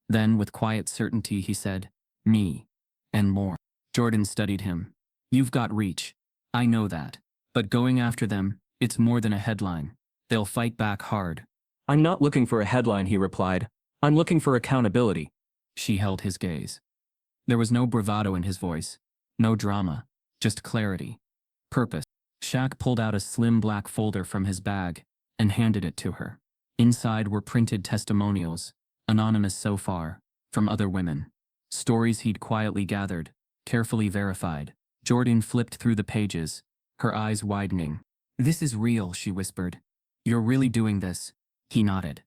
Then, with quiet certainty, he said, "Me. And more." Jordan studied him. "You've got reach. I know that. But going after them, it's more than a headline. They'll fight back hard. I'm not looking for a headline, he replied. I'm looking for accountability. She held his gaze. There was no bravado in his voice, no drama, just clarity, purpose. Shaq pulled out a slim black folder from his bag and handed it to her. Inside were printed testimonials, anonymous so far, from other women. Stories he'd quietly gathered, carefully verified. Jordan flipped through the pages, her eyes widening. This is real, she whispered. You're really doing this? He nodded.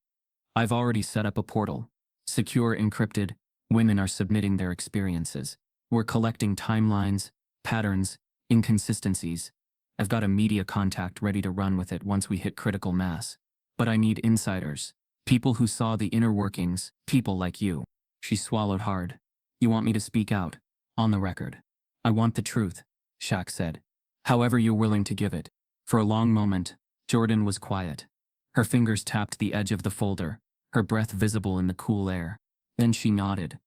I've already set up a portal. Secure, encrypted. Women are submitting their experiences. We're collecting timelines, patterns, inconsistencies. I've got a media contact ready to run with it once we hit critical mass. But I need insiders. People who saw the inner workings, people like you. She swallowed hard. You want me to speak out? On the record. I want the truth, Shaq said. However you're willing to give it. For a long moment, Jordan was quiet. Her fingers tapped the edge of the folder, her breath visible in the cool air. Then she nodded.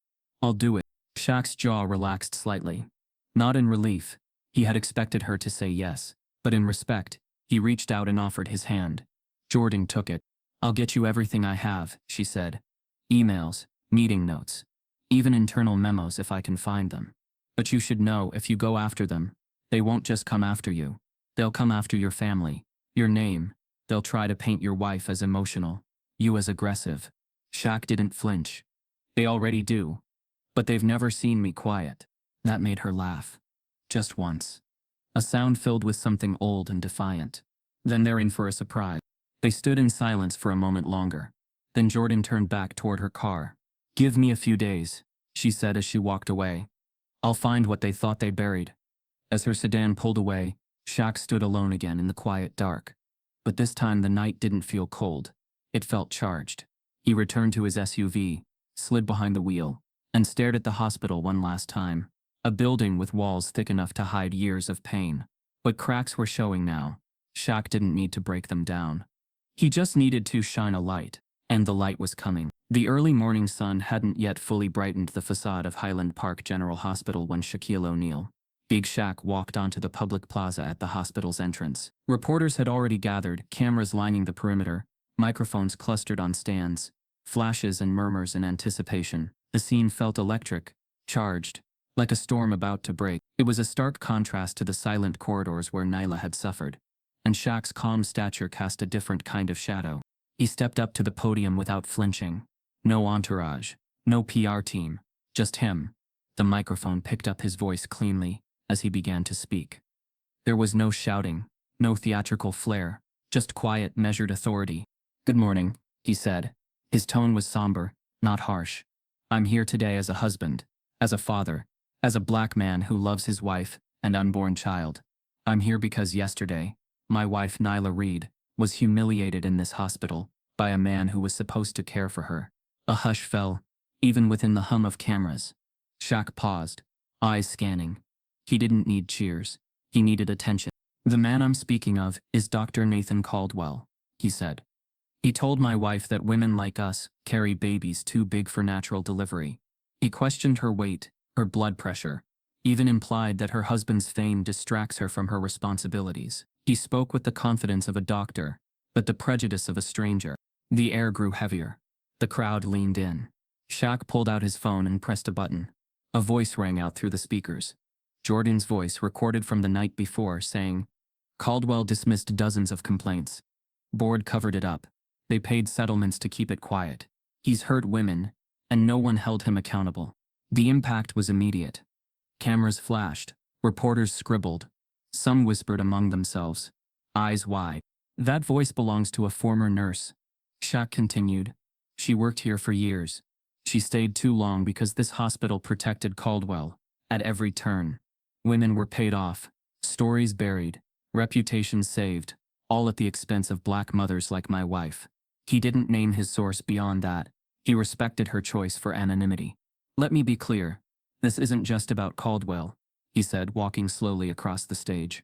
I'll do it. Shaq's jaw relaxed slightly. Not in relief. He had expected her to say yes, but in respect, he reached out and offered his hand. Jordan took it. I'll get you everything I have, she said. Emails, meeting notes, even internal memos if I can find them. But you should know if you go after them, they won't just come after you. They'll come after your family, your name. They'll try to paint your wife as emotional, you as aggressive. Shaq didn't flinch. They already do. But they've never seen me quiet. That made her laugh. Just once. A sound filled with something old and defiant. Then they're in for a surprise. They stood in silence for a moment longer. Then Jordan turned back toward her car. Give me a few days, she said as she walked away. I'll find what they thought they buried. As her sedan pulled away, Shaq stood alone again in the quiet dark. But this time the night didn't feel cold. It felt charged. He returned to his SUV, slid behind the wheel, and stared at the hospital one last time. A building with walls thick enough to hide years of pain. But cracks were showing now. Shaq didn't need to break them down. He just needed to shine a light. And the light was coming. The early morning sun hadn't yet fully brightened the facade of Highland Park General Hospital when Shaquille O'Neal, Big Shaq, walked onto the public plaza at the hospital's entrance. Reporters had already gathered, cameras lining the perimeter, microphones clustered on stands, flashes and murmurs in anticipation. The scene felt electric, charged, like a storm about to break. It was a stark contrast to the silent corridors where Nyla had suffered, and Shaq's calm stature cast a different kind of shadow. He stepped up to the podium without flinching. No entourage, no PR team, just him. The microphone picked up his voice cleanly as he began to speak. There was no shouting, no theatrical flair, just quiet, measured authority. Good morning, he said. His tone was somber, not harsh. I'm here today as a husband, as a father, as a black man who loves his wife and unborn child. I'm here because yesterday, my wife Nyla Reed was humiliated in this hospital by a man who was supposed to care for her. A hush fell, even within the hum of cameras. Shaq paused, eyes scanning. He didn't need cheers. He needed attention. The man I'm speaking of is Dr. Nathan Caldwell, he said. He told my wife that women like us carry babies too big for natural delivery. He questioned her weight, her blood pressure, even implied that her husband's fame distracts her from her responsibilities. He spoke with the confidence of a doctor, but the prejudice of a stranger. The air grew heavier. The crowd leaned in. Shaq pulled out his phone and pressed a button. A voice rang out through the speakers. Jordan's voice, recorded from the night before, saying, Caldwell dismissed dozens of complaints. Board covered it up. They paid settlements to keep it quiet. He's hurt women, and no one held him accountable. The impact was immediate. Cameras flashed. Reporters scribbled. Some whispered among themselves, eyes wide. That voice belongs to a former nurse. Shaq continued. She worked here for years. She stayed too long because this hospital protected Caldwell. At every turn. Women were paid off, stories buried, reputations saved, all at the expense of black mothers like my wife. He didn't name his source beyond that. He respected her choice for anonymity. Let me be clear. This isn't just about Caldwell, he said, walking slowly across the stage.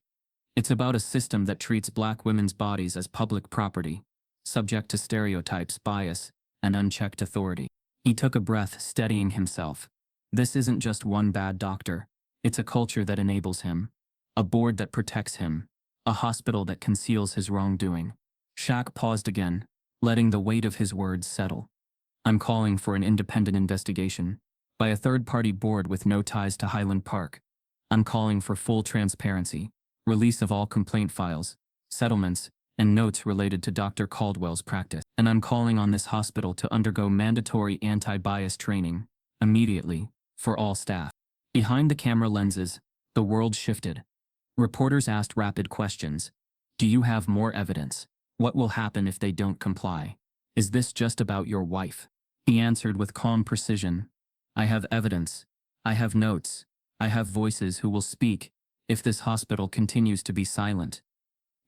It's about a system that treats black women's bodies as public property, subject to stereotypes, bias, and unchecked authority. He took a breath, steadying himself. This isn't just one bad doctor. It's a culture that enables him, a board that protects him, a hospital that conceals his wrongdoing. Shaq paused again, letting the weight of his words settle. I'm calling for an independent investigation by a third-party board with no ties to Highland Park. I'm calling for full transparency, release of all complaint files, settlements, and notes related to Dr. Caldwell's practice. And I'm calling on this hospital to undergo mandatory anti-bias training, immediately, for all staff. Behind the camera lenses, the world shifted. Reporters asked rapid questions. Do you have more evidence? What will happen if they don't comply? Is this just about your wife? He answered with calm precision. I have evidence. I have notes. I have voices who will speak if this hospital continues to be silent.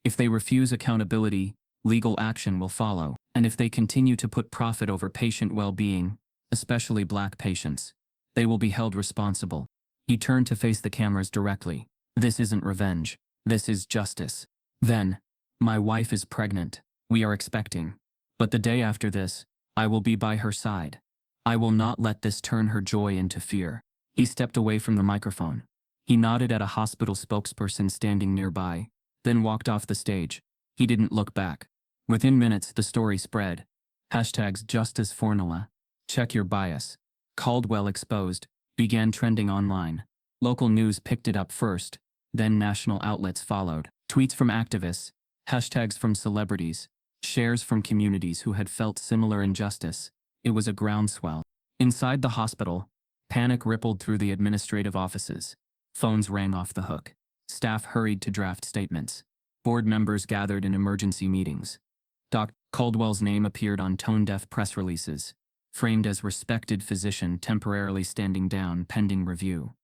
If they refuse accountability, legal action will follow. And if they continue to put profit over patient well-being, especially Black patients, they will be held responsible. He turned to face the cameras directly. This isn't revenge. This is justice. Then, my wife is pregnant. We are expecting. But the day after this, I will be by her side. I will not let this turn her joy into fear. He stepped away from the microphone. He nodded at a hospital spokesperson standing nearby, then walked off the stage. He didn't look back. Within minutes, the story spread. Hashtags Justice Formula, Check Your Bias, Caldwell Exposed, began trending online. Local news picked it up first, then national outlets followed. Tweets from activists, hashtags from celebrities, shares from communities who had felt similar injustice. It was a groundswell. Inside the hospital, panic rippled through the administrative offices. Phones rang off the hook. Staff hurried to draft statements. Board members gathered in emergency meetings. Dr. Caldwell's name appeared on tone-deaf press releases, framed as respected physician temporarily standing down pending review.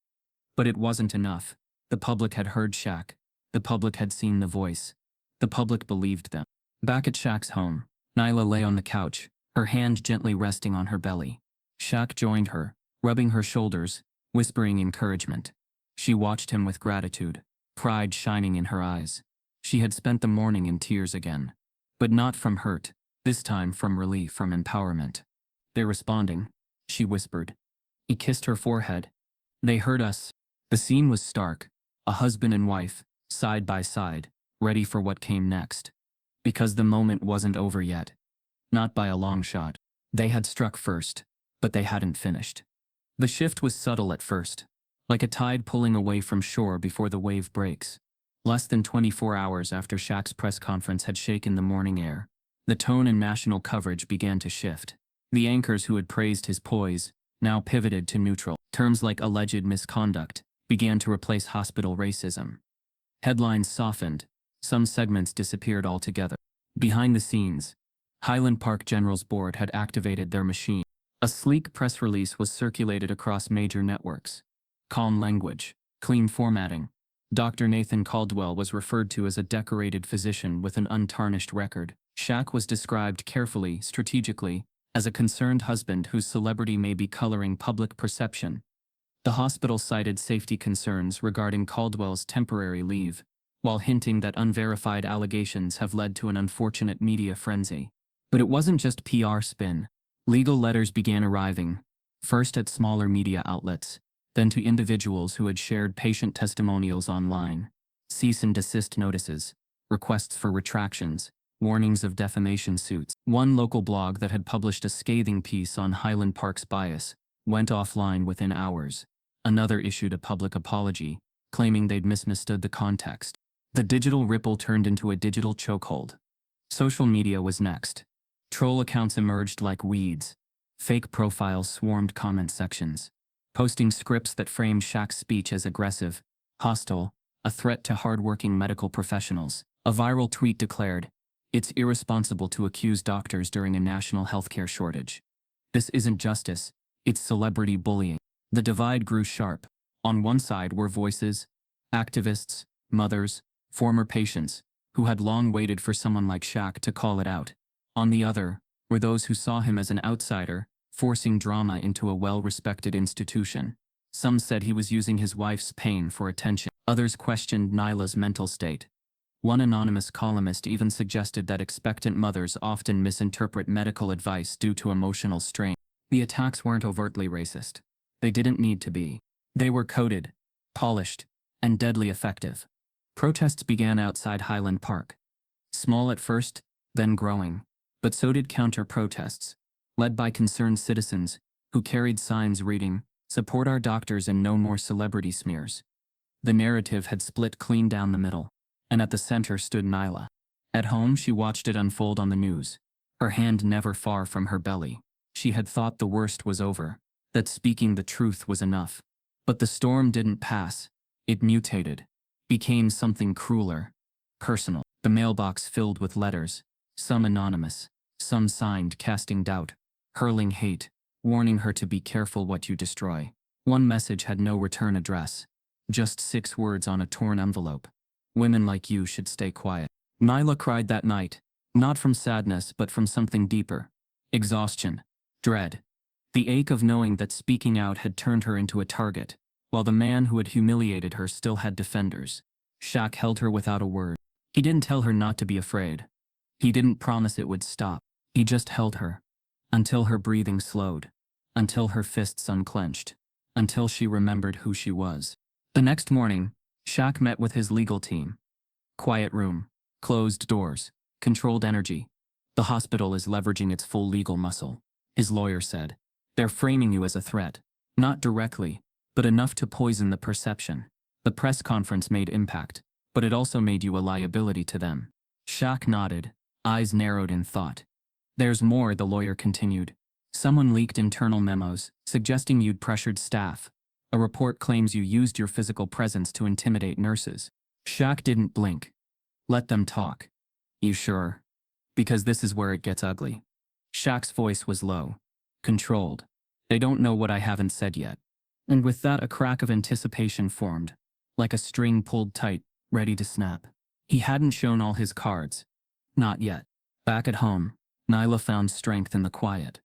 But it wasn't enough. The public had heard Shaq. The public had seen the voice. The public believed them. Back at Shaq's home, Nyla lay on the couch, her hand gently resting on her belly. Shaq joined her, rubbing her shoulders, whispering encouragement. She watched him with gratitude, pride shining in her eyes. She had spent the morning in tears again. But not from hurt, this time from relief, from empowerment. They're responding, she whispered. He kissed her forehead. They heard us. The scene was stark, a husband and wife, side by side, ready for what came next. Because the moment wasn't over yet. Not by a long shot. They had struck first, but they hadn't finished. The shift was subtle at first, like a tide pulling away from shore before the wave breaks. Less than 24 hours after Shaq's press conference had shaken the morning air, the tone in national coverage began to shift. The anchors who had praised his poise now pivoted to neutral. Terms like alleged misconduct began to replace hospital racism. Headlines softened. Some segments disappeared altogether. Behind the scenes, Highland Park General's board had activated their machine. A sleek press release was circulated across major networks. Calm language, clean formatting. Dr. Nathan Caldwell was referred to as a decorated physician with an untarnished record. Shaq was described carefully, strategically, as a concerned husband whose celebrity may be coloring public perception. The hospital cited safety concerns regarding Caldwell's temporary leave, while hinting that unverified allegations have led to an unfortunate media frenzy. But it wasn't just PR spin. Legal letters began arriving, first at smaller media outlets, then to individuals who had shared patient testimonials online. Cease and desist notices, requests for retractions, warnings of defamation suits. One local blog that had published a scathing piece on Highland Park's bias went offline within hours. Another issued a public apology, claiming they'd misunderstood the context. The digital ripple turned into a digital chokehold. Social media was next. Troll accounts emerged like weeds. Fake profiles swarmed comment sections, posting scripts that framed Shaq's speech as aggressive, hostile, a threat to hardworking medical professionals. A viral tweet declared, "It's irresponsible to accuse doctors during a national healthcare shortage. This isn't justice, it's celebrity bullying." The divide grew sharp. On one side were voices, activists, mothers, former patients, who had long waited for someone like Shaq to call it out. On the other were those who saw him as an outsider, forcing drama into a well-respected institution. Some said he was using his wife's pain for attention. Others questioned Nyla's mental state. One anonymous columnist even suggested that expectant mothers often misinterpret medical advice due to emotional strain. The attacks weren't overtly racist. They didn't need to be. They were coded, polished, and deadly effective. Protests began outside Highland Park. Small at first, then growing. But so did counter-protests, led by concerned citizens who carried signs reading, "Support our doctors and no more celebrity smears." The narrative had split clean down the middle, and at the center stood Nyla. At home, she watched it unfold on the news, her hand never far from her belly. She had thought the worst was over, that speaking the truth was enough. But the storm didn't pass. It mutated, became something crueler, personal. The mailbox filled with letters, some anonymous, some signed casting doubt, hurling hate, warning her to be careful what you destroy. One message had no return address, just 6 words on a torn envelope. "Women like you should stay quiet." Nyla cried that night, not from sadness but from something deeper. Exhaustion, dread, the ache of knowing that speaking out had turned her into a target, while the man who had humiliated her still had defenders. Shaq held her without a word. He didn't tell her not to be afraid. He didn't promise it would stop. He just held her, until her breathing slowed, until her fists unclenched, until she remembered who she was. The next morning, Shaq met with his legal team. Quiet room, closed doors, controlled energy. "The hospital is leveraging its full legal muscle," his lawyer said. "They're framing you as a threat, not directly, but enough to poison the perception." The press conference made impact, but it also made you a liability to them. Shaq nodded, eyes narrowed in thought. "There's more," the lawyer continued. "Someone leaked internal memos, suggesting you'd pressured staff. A report claims you used your physical presence to intimidate nurses." Shaq didn't blink. "Let them talk." "You sure? Because this is where it gets ugly." Shaq's voice was low, controlled. "They don't know what I haven't said yet." And with that, a crack of anticipation formed, like a string pulled tight, ready to snap. He hadn't shown all his cards. Not yet. Back at home, Nyla found strength in the quiet.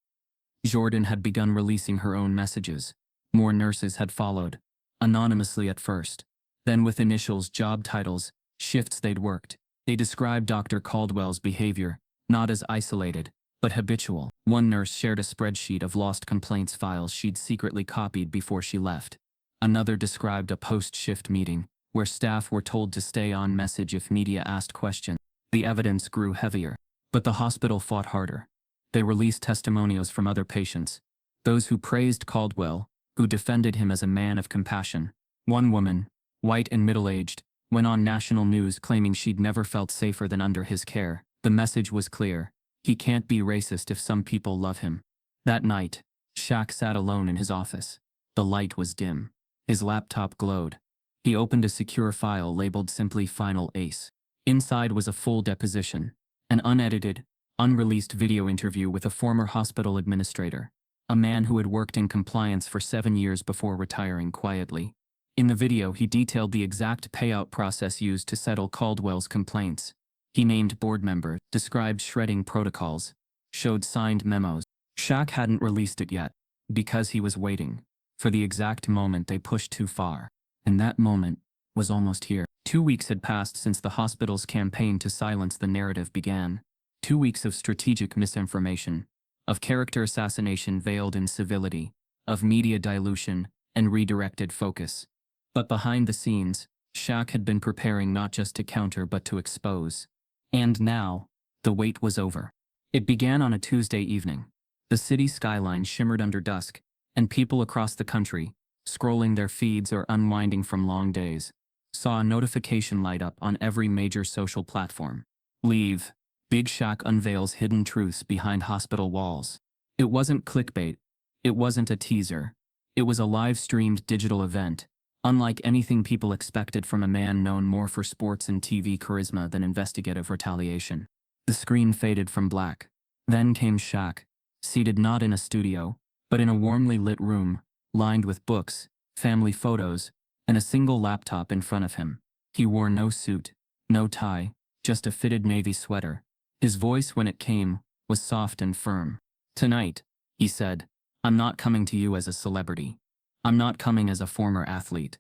Jordan had begun releasing her own messages. More nurses had followed, anonymously at first. Then with initials, job titles, shifts they'd worked. They described Dr. Caldwell's behavior, not as isolated, but habitual. One nurse shared a spreadsheet of lost complaints files she'd secretly copied before she left. Another described a post-shift meeting, where staff were told to stay on message if media asked questions. The evidence grew heavier, but the hospital fought harder. They released testimonials from other patients, those who praised Caldwell, who defended him as a man of compassion. One woman, white and middle-aged, went on national news claiming she'd never felt safer than under his care. The message was clear: he can't be racist if some people love him. That night, Shaq sat alone in his office. The light was dim. His laptop glowed. He opened a secure file labeled simply Final Ace. Inside was a full deposition, an unedited, unreleased video interview with a former hospital administrator, a man who had worked in compliance for 7 years before retiring quietly. In the video, he detailed the exact payout process used to settle Caldwell's complaints. He named board members, described shredding protocols, showed signed memos. Shaq hadn't released it yet, because he was waiting for the exact moment they pushed too far. And that moment was almost here. 2 weeks had passed since the hospital's campaign to silence the narrative began. 2 weeks of strategic misinformation, of character assassination veiled in civility, of media dilution and redirected focus. But behind the scenes, Shaq had been preparing not just to counter but to expose. And now, the wait was over. It began on a Tuesday evening. The city skyline shimmered under dusk, and people across the country, scrolling their feeds or unwinding from long days, saw a notification light up on every major social platform. Leave. Big Shaq unveils hidden truths behind hospital walls. It wasn't clickbait. It wasn't a teaser. It was a live-streamed digital event, unlike anything people expected from a man known more for sports and TV charisma than investigative retaliation. The screen faded from black. Then came Shaq, seated not in a studio, but in a warmly lit room, lined with books, family photos, and a single laptop in front of him. He wore no suit, no tie, just a fitted navy sweater. His voice, when it came, was soft and firm. "Tonight," he said, "I'm not coming to you as a celebrity. I'm not coming as a former athlete.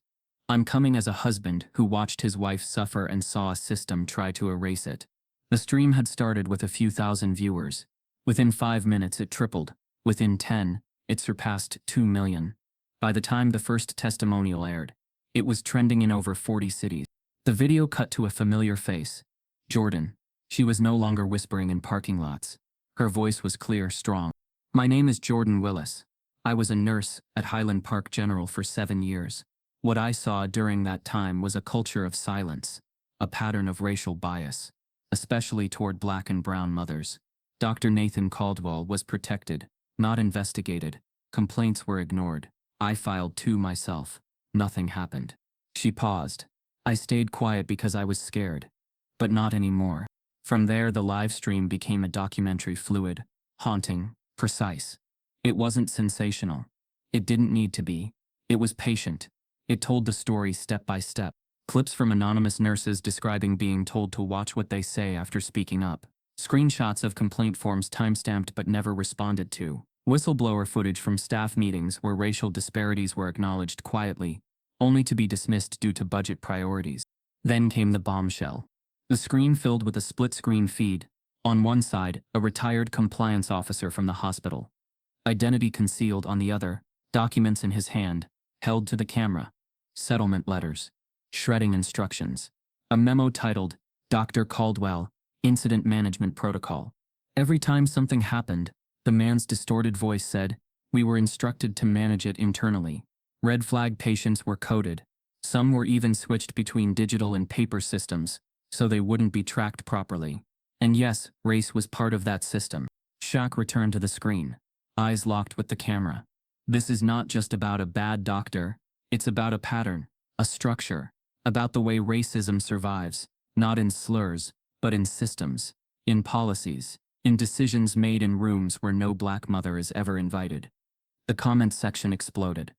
I'm coming as a husband who watched his wife suffer and saw a system try to erase it." The stream had started with a few thousand viewers. Within 5 minutes it tripled. Within 10, it surpassed 2 million. By the time the first testimonial aired, it was trending in over 40 cities. The video cut to a familiar face. Jordan. She was no longer whispering in parking lots. Her voice was clear, strong. My name is Jordan Willis. I was a nurse at Highland Park General for 7 years. What I saw during that time was a culture of silence, a pattern of racial bias, especially toward black and brown mothers. Dr. Nathan Caldwell was protected, not investigated. Complaints were ignored. I filed 2 myself. Nothing happened. She paused. I stayed quiet because I was scared. But not anymore. From there, the live stream became a documentary, fluid, haunting, precise. It wasn't sensational. It didn't need to be. It was patient. It told the story step by step. Clips from anonymous nurses describing being told to watch what they say after speaking up. Screenshots of complaint forms timestamped but never responded to. Whistleblower footage from staff meetings where racial disparities were acknowledged quietly, only to be dismissed due to budget priorities. Then came the bombshell. The screen filled with a split-screen feed. On one side, a retired compliance officer from the hospital. Identity concealed on the other, documents in his hand, held to the camera. Settlement letters. Shredding instructions. A memo titled, Dr. Caldwell, Incident Management Protocol. Every time something happened, the man's distorted voice said, we were instructed to manage it internally. Red flag patients were coded. Some were even switched between digital and paper systems, so they wouldn't be tracked properly. And yes, race was part of that system. Shaq returned to the screen, eyes locked with the camera. This is not just about a bad doctor, it's about a pattern, a structure, about the way racism survives, not in slurs, but in systems, in policies, in decisions made in rooms where no black mother is ever invited. The comment section exploded.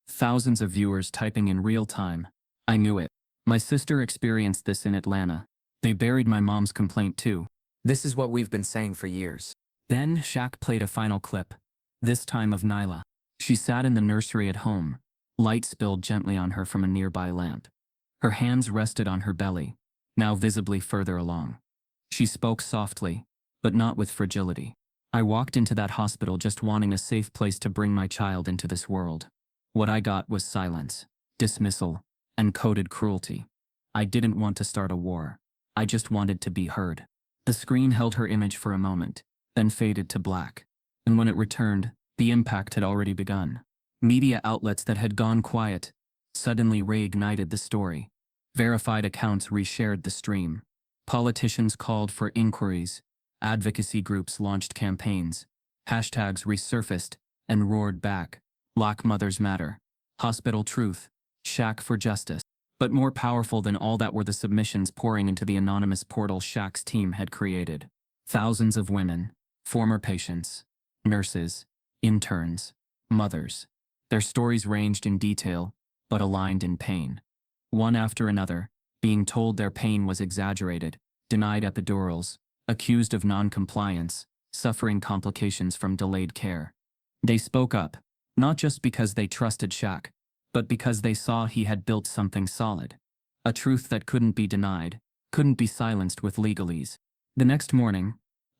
Thousands of viewers typing in real time. I knew it. My sister experienced this in Atlanta. They buried my mom's complaint too. This is what we've been saying for years. Then Shaq played a final clip, this time of Nyla. She sat in the nursery at home. Light spilled gently on her from a nearby lamp. Her hands rested on her belly, now visibly further along. She spoke softly, but not with fragility. I walked into that hospital just wanting a safe place to bring my child into this world. What I got was silence, dismissal, and coded cruelty. I didn't want to start a war. I just wanted to be heard. The screen held her image for a moment, then faded to black. And when it returned, the impact had already begun. Media outlets that had gone quiet suddenly reignited the story. Verified accounts reshared the stream. Politicians called for inquiries. Advocacy groups launched campaigns. Hashtags resurfaced and roared back. Black Mothers Matter. Hospital Truth. Shaq for Justice. But more powerful than all that were the submissions pouring into the anonymous portal Shaq's team had created. Thousands of women, former patients, nurses, interns, mothers. Their stories ranged in detail, but aligned in pain. One after another, being told their pain was exaggerated, denied epidurals, accused of non-compliance, suffering complications from delayed care. They spoke up, not just because they trusted Shaq, but because they saw he had built something solid. A truth that couldn't be denied, couldn't be silenced with legalese. The next morning,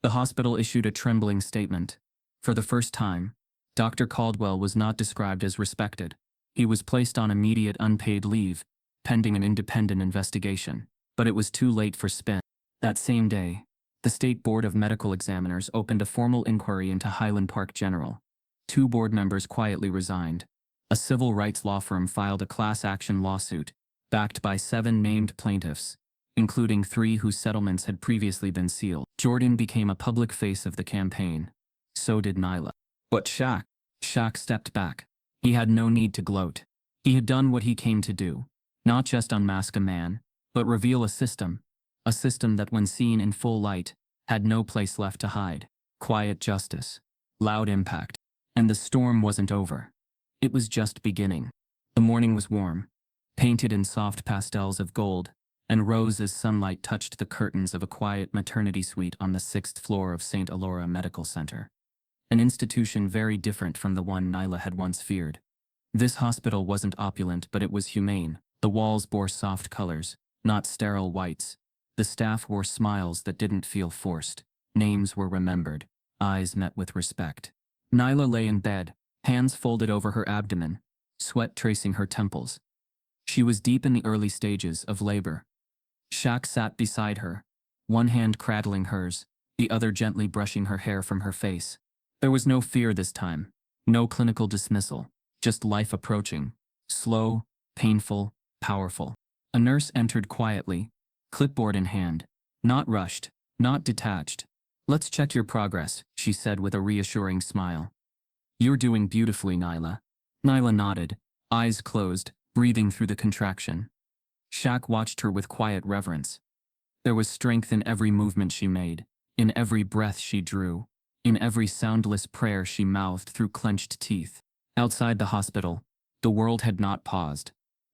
the hospital issued a trembling statement. For the first time, Dr. Caldwell was not described as respected. He was placed on immediate unpaid leave, pending an independent investigation. But it was too late for spin. That same day, the State Board of Medical Examiners opened a formal inquiry into Highland Park General. 2 board members quietly resigned. A civil rights law firm filed a class action lawsuit, backed by 7 named plaintiffs, including 3 whose settlements had previously been sealed. Jordan became a public face of the campaign. So did Nyla. But Shaq stepped back. He had no need to gloat. He had done what he came to do. Not just unmask a man, but reveal a system that when seen in full light, had no place left to hide. Quiet justice. Loud impact. And the storm wasn't over. It was just beginning. The morning was warm, painted in soft pastels of gold, and rose as sunlight touched the curtains of a quiet maternity suite on the 6th floor of St. Alora Medical Center. An institution very different from the one Nyla had once feared. This hospital wasn't opulent, but it was humane. The walls bore soft colors, not sterile whites. The staff wore smiles that didn't feel forced. Names were remembered. Eyes met with respect. Nyla lay in bed, hands folded over her abdomen, sweat tracing her temples. She was deep in the early stages of labor. Shaq sat beside her, one hand cradling hers, the other gently brushing her hair from her face. There was no fear this time, no clinical dismissal, just life approaching, slow, painful, powerful. A nurse entered quietly, clipboard in hand, not rushed, not detached. "Let's check your progress," she said with a reassuring smile. "You're doing beautifully, Nyla." Nyla nodded, eyes closed, breathing through the contraction. Shaq watched her with quiet reverence. There was strength in every movement she made, in every breath she drew, in every soundless prayer she mouthed through clenched teeth. Outside the hospital, the world had not paused.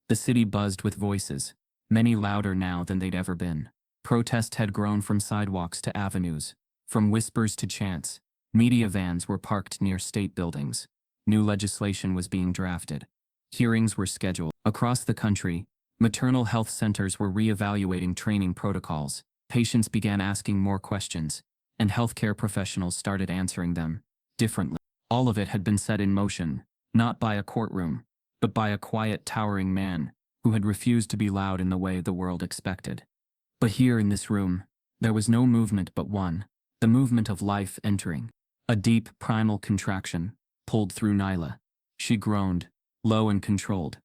The city buzzed with voices, many louder now than they'd ever been. Protest had grown from sidewalks to avenues, from whispers to chants. Media vans were parked near state buildings. New legislation was being drafted. Hearings were scheduled. Across the country, maternal health centers were reevaluating training protocols. Patients began asking more questions, and healthcare professionals started answering them differently. All of it had been set in motion, not by a courtroom, but by a quiet, towering man who had refused to be loud in the way the world expected. But here in this room, there was no movement but one, the movement of life entering. A deep, primal contraction pulled through Nyla. She groaned, low and controlled.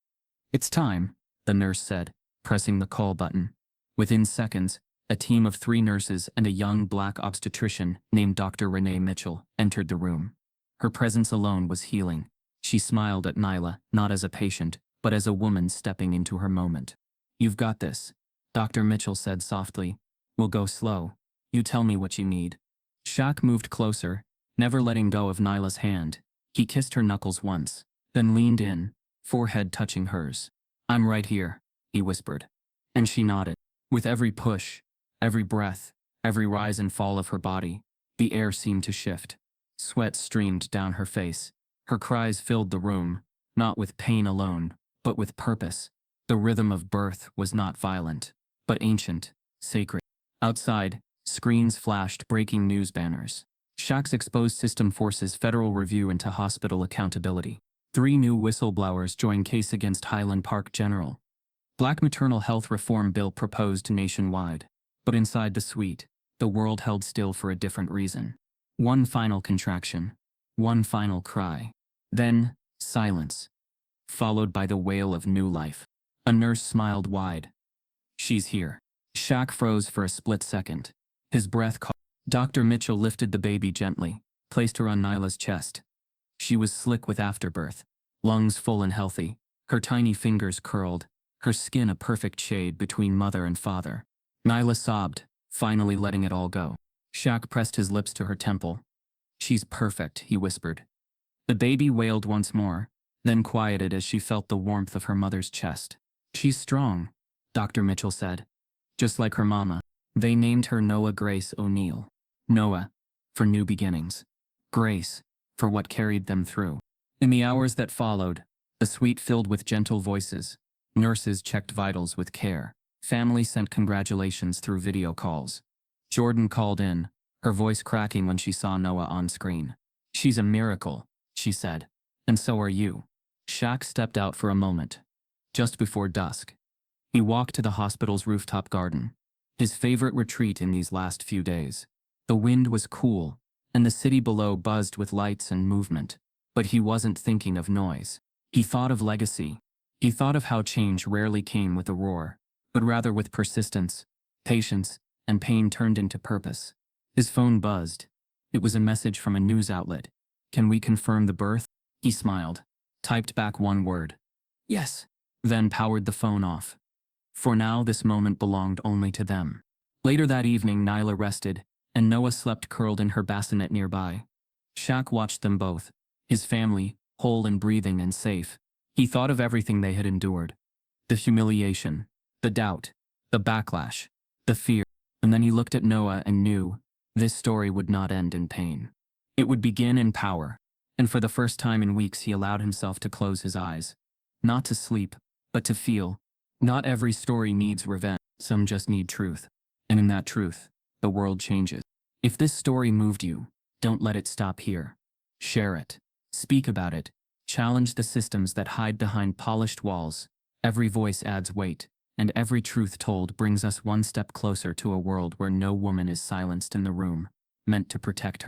"It's time," the nurse said, pressing the call button. Within seconds, a team of 3 nurses and a young black obstetrician named Dr. Renee Mitchell entered the room. Her presence alone was healing. She smiled at Nyla, not as a patient, but as a woman stepping into her moment. "You've got this," Dr. Mitchell said softly. "We'll go slow. You tell me what you need." Shaq moved closer, never letting go of Nyla's hand. He kissed her knuckles once, then leaned in, forehead touching hers. "I'm right here," he whispered. And she nodded. With every push, every breath, every rise and fall of her body, the air seemed to shift. Sweat streamed down her face. Her cries filled the room, not with pain alone, but with purpose. The rhythm of birth was not violent, but ancient, sacred. Outside, screens flashed breaking news banners. Shaq's exposed system forces federal review into hospital accountability. 3 new whistleblowers join case against Highland Park General. Black maternal health reform bill proposed nationwide. But inside the suite, the world held still for a different reason. One final contraction. One final cry. Then, silence. Followed by the wail of new life. A nurse smiled wide. "She's here." Shaq froze for a split second. His breath caught. Dr. Mitchell lifted the baby gently, placed her on Nyla's chest. She was slick with afterbirth, lungs full and healthy, her tiny fingers curled, her skin a perfect shade between mother and father. Nyla sobbed, finally letting it all go. Shaq pressed his lips to her temple. "She's perfect," he whispered. The baby wailed once more, then quieted as she felt the warmth of her mother's chest. "She's strong," Dr. Mitchell said. "Just like her mama." They named her Noah Grace O'Neill. Noah, for new beginnings. Grace, for what carried them through. In the hours that followed, the suite filled with gentle voices. Nurses checked vitals with care. Family sent congratulations through video calls. Jordan called in, her voice cracking when she saw Noah on screen. "She's a miracle," she said. "And so are you." Shaq stepped out for a moment. Just before dusk, he walked to the hospital's rooftop garden, his favorite retreat in these last few days. The wind was cool, and the city below buzzed with lights and movement. But he wasn't thinking of noise. He thought of legacy. He thought of how change rarely came with a roar, but rather with persistence, patience, and pain turned into purpose. His phone buzzed. It was a message from a news outlet. "Can we confirm the birth?" He smiled, typed back one word. "Yes," then powered the phone off. For now, this moment belonged only to them. Later that evening, Nyla rested, and Noah slept curled in her bassinet nearby. Shaq watched them both, his family, whole and breathing and safe. He thought of everything they had endured. The humiliation, the doubt, the backlash, the fear. And then he looked at Noah and knew this story would not end in pain. It would begin in power. And for the first time in weeks, he allowed himself to close his eyes. Not to sleep, but to feel. Not every story needs revenge. Some just need truth. And in that truth, the world changes. If this story moved you, don't let it stop here. Share it. Speak about it. Challenge the systems that hide behind polished walls. Every voice adds weight, And every truth told brings us one step closer to a world where no woman is silenced in the room, meant to protect her.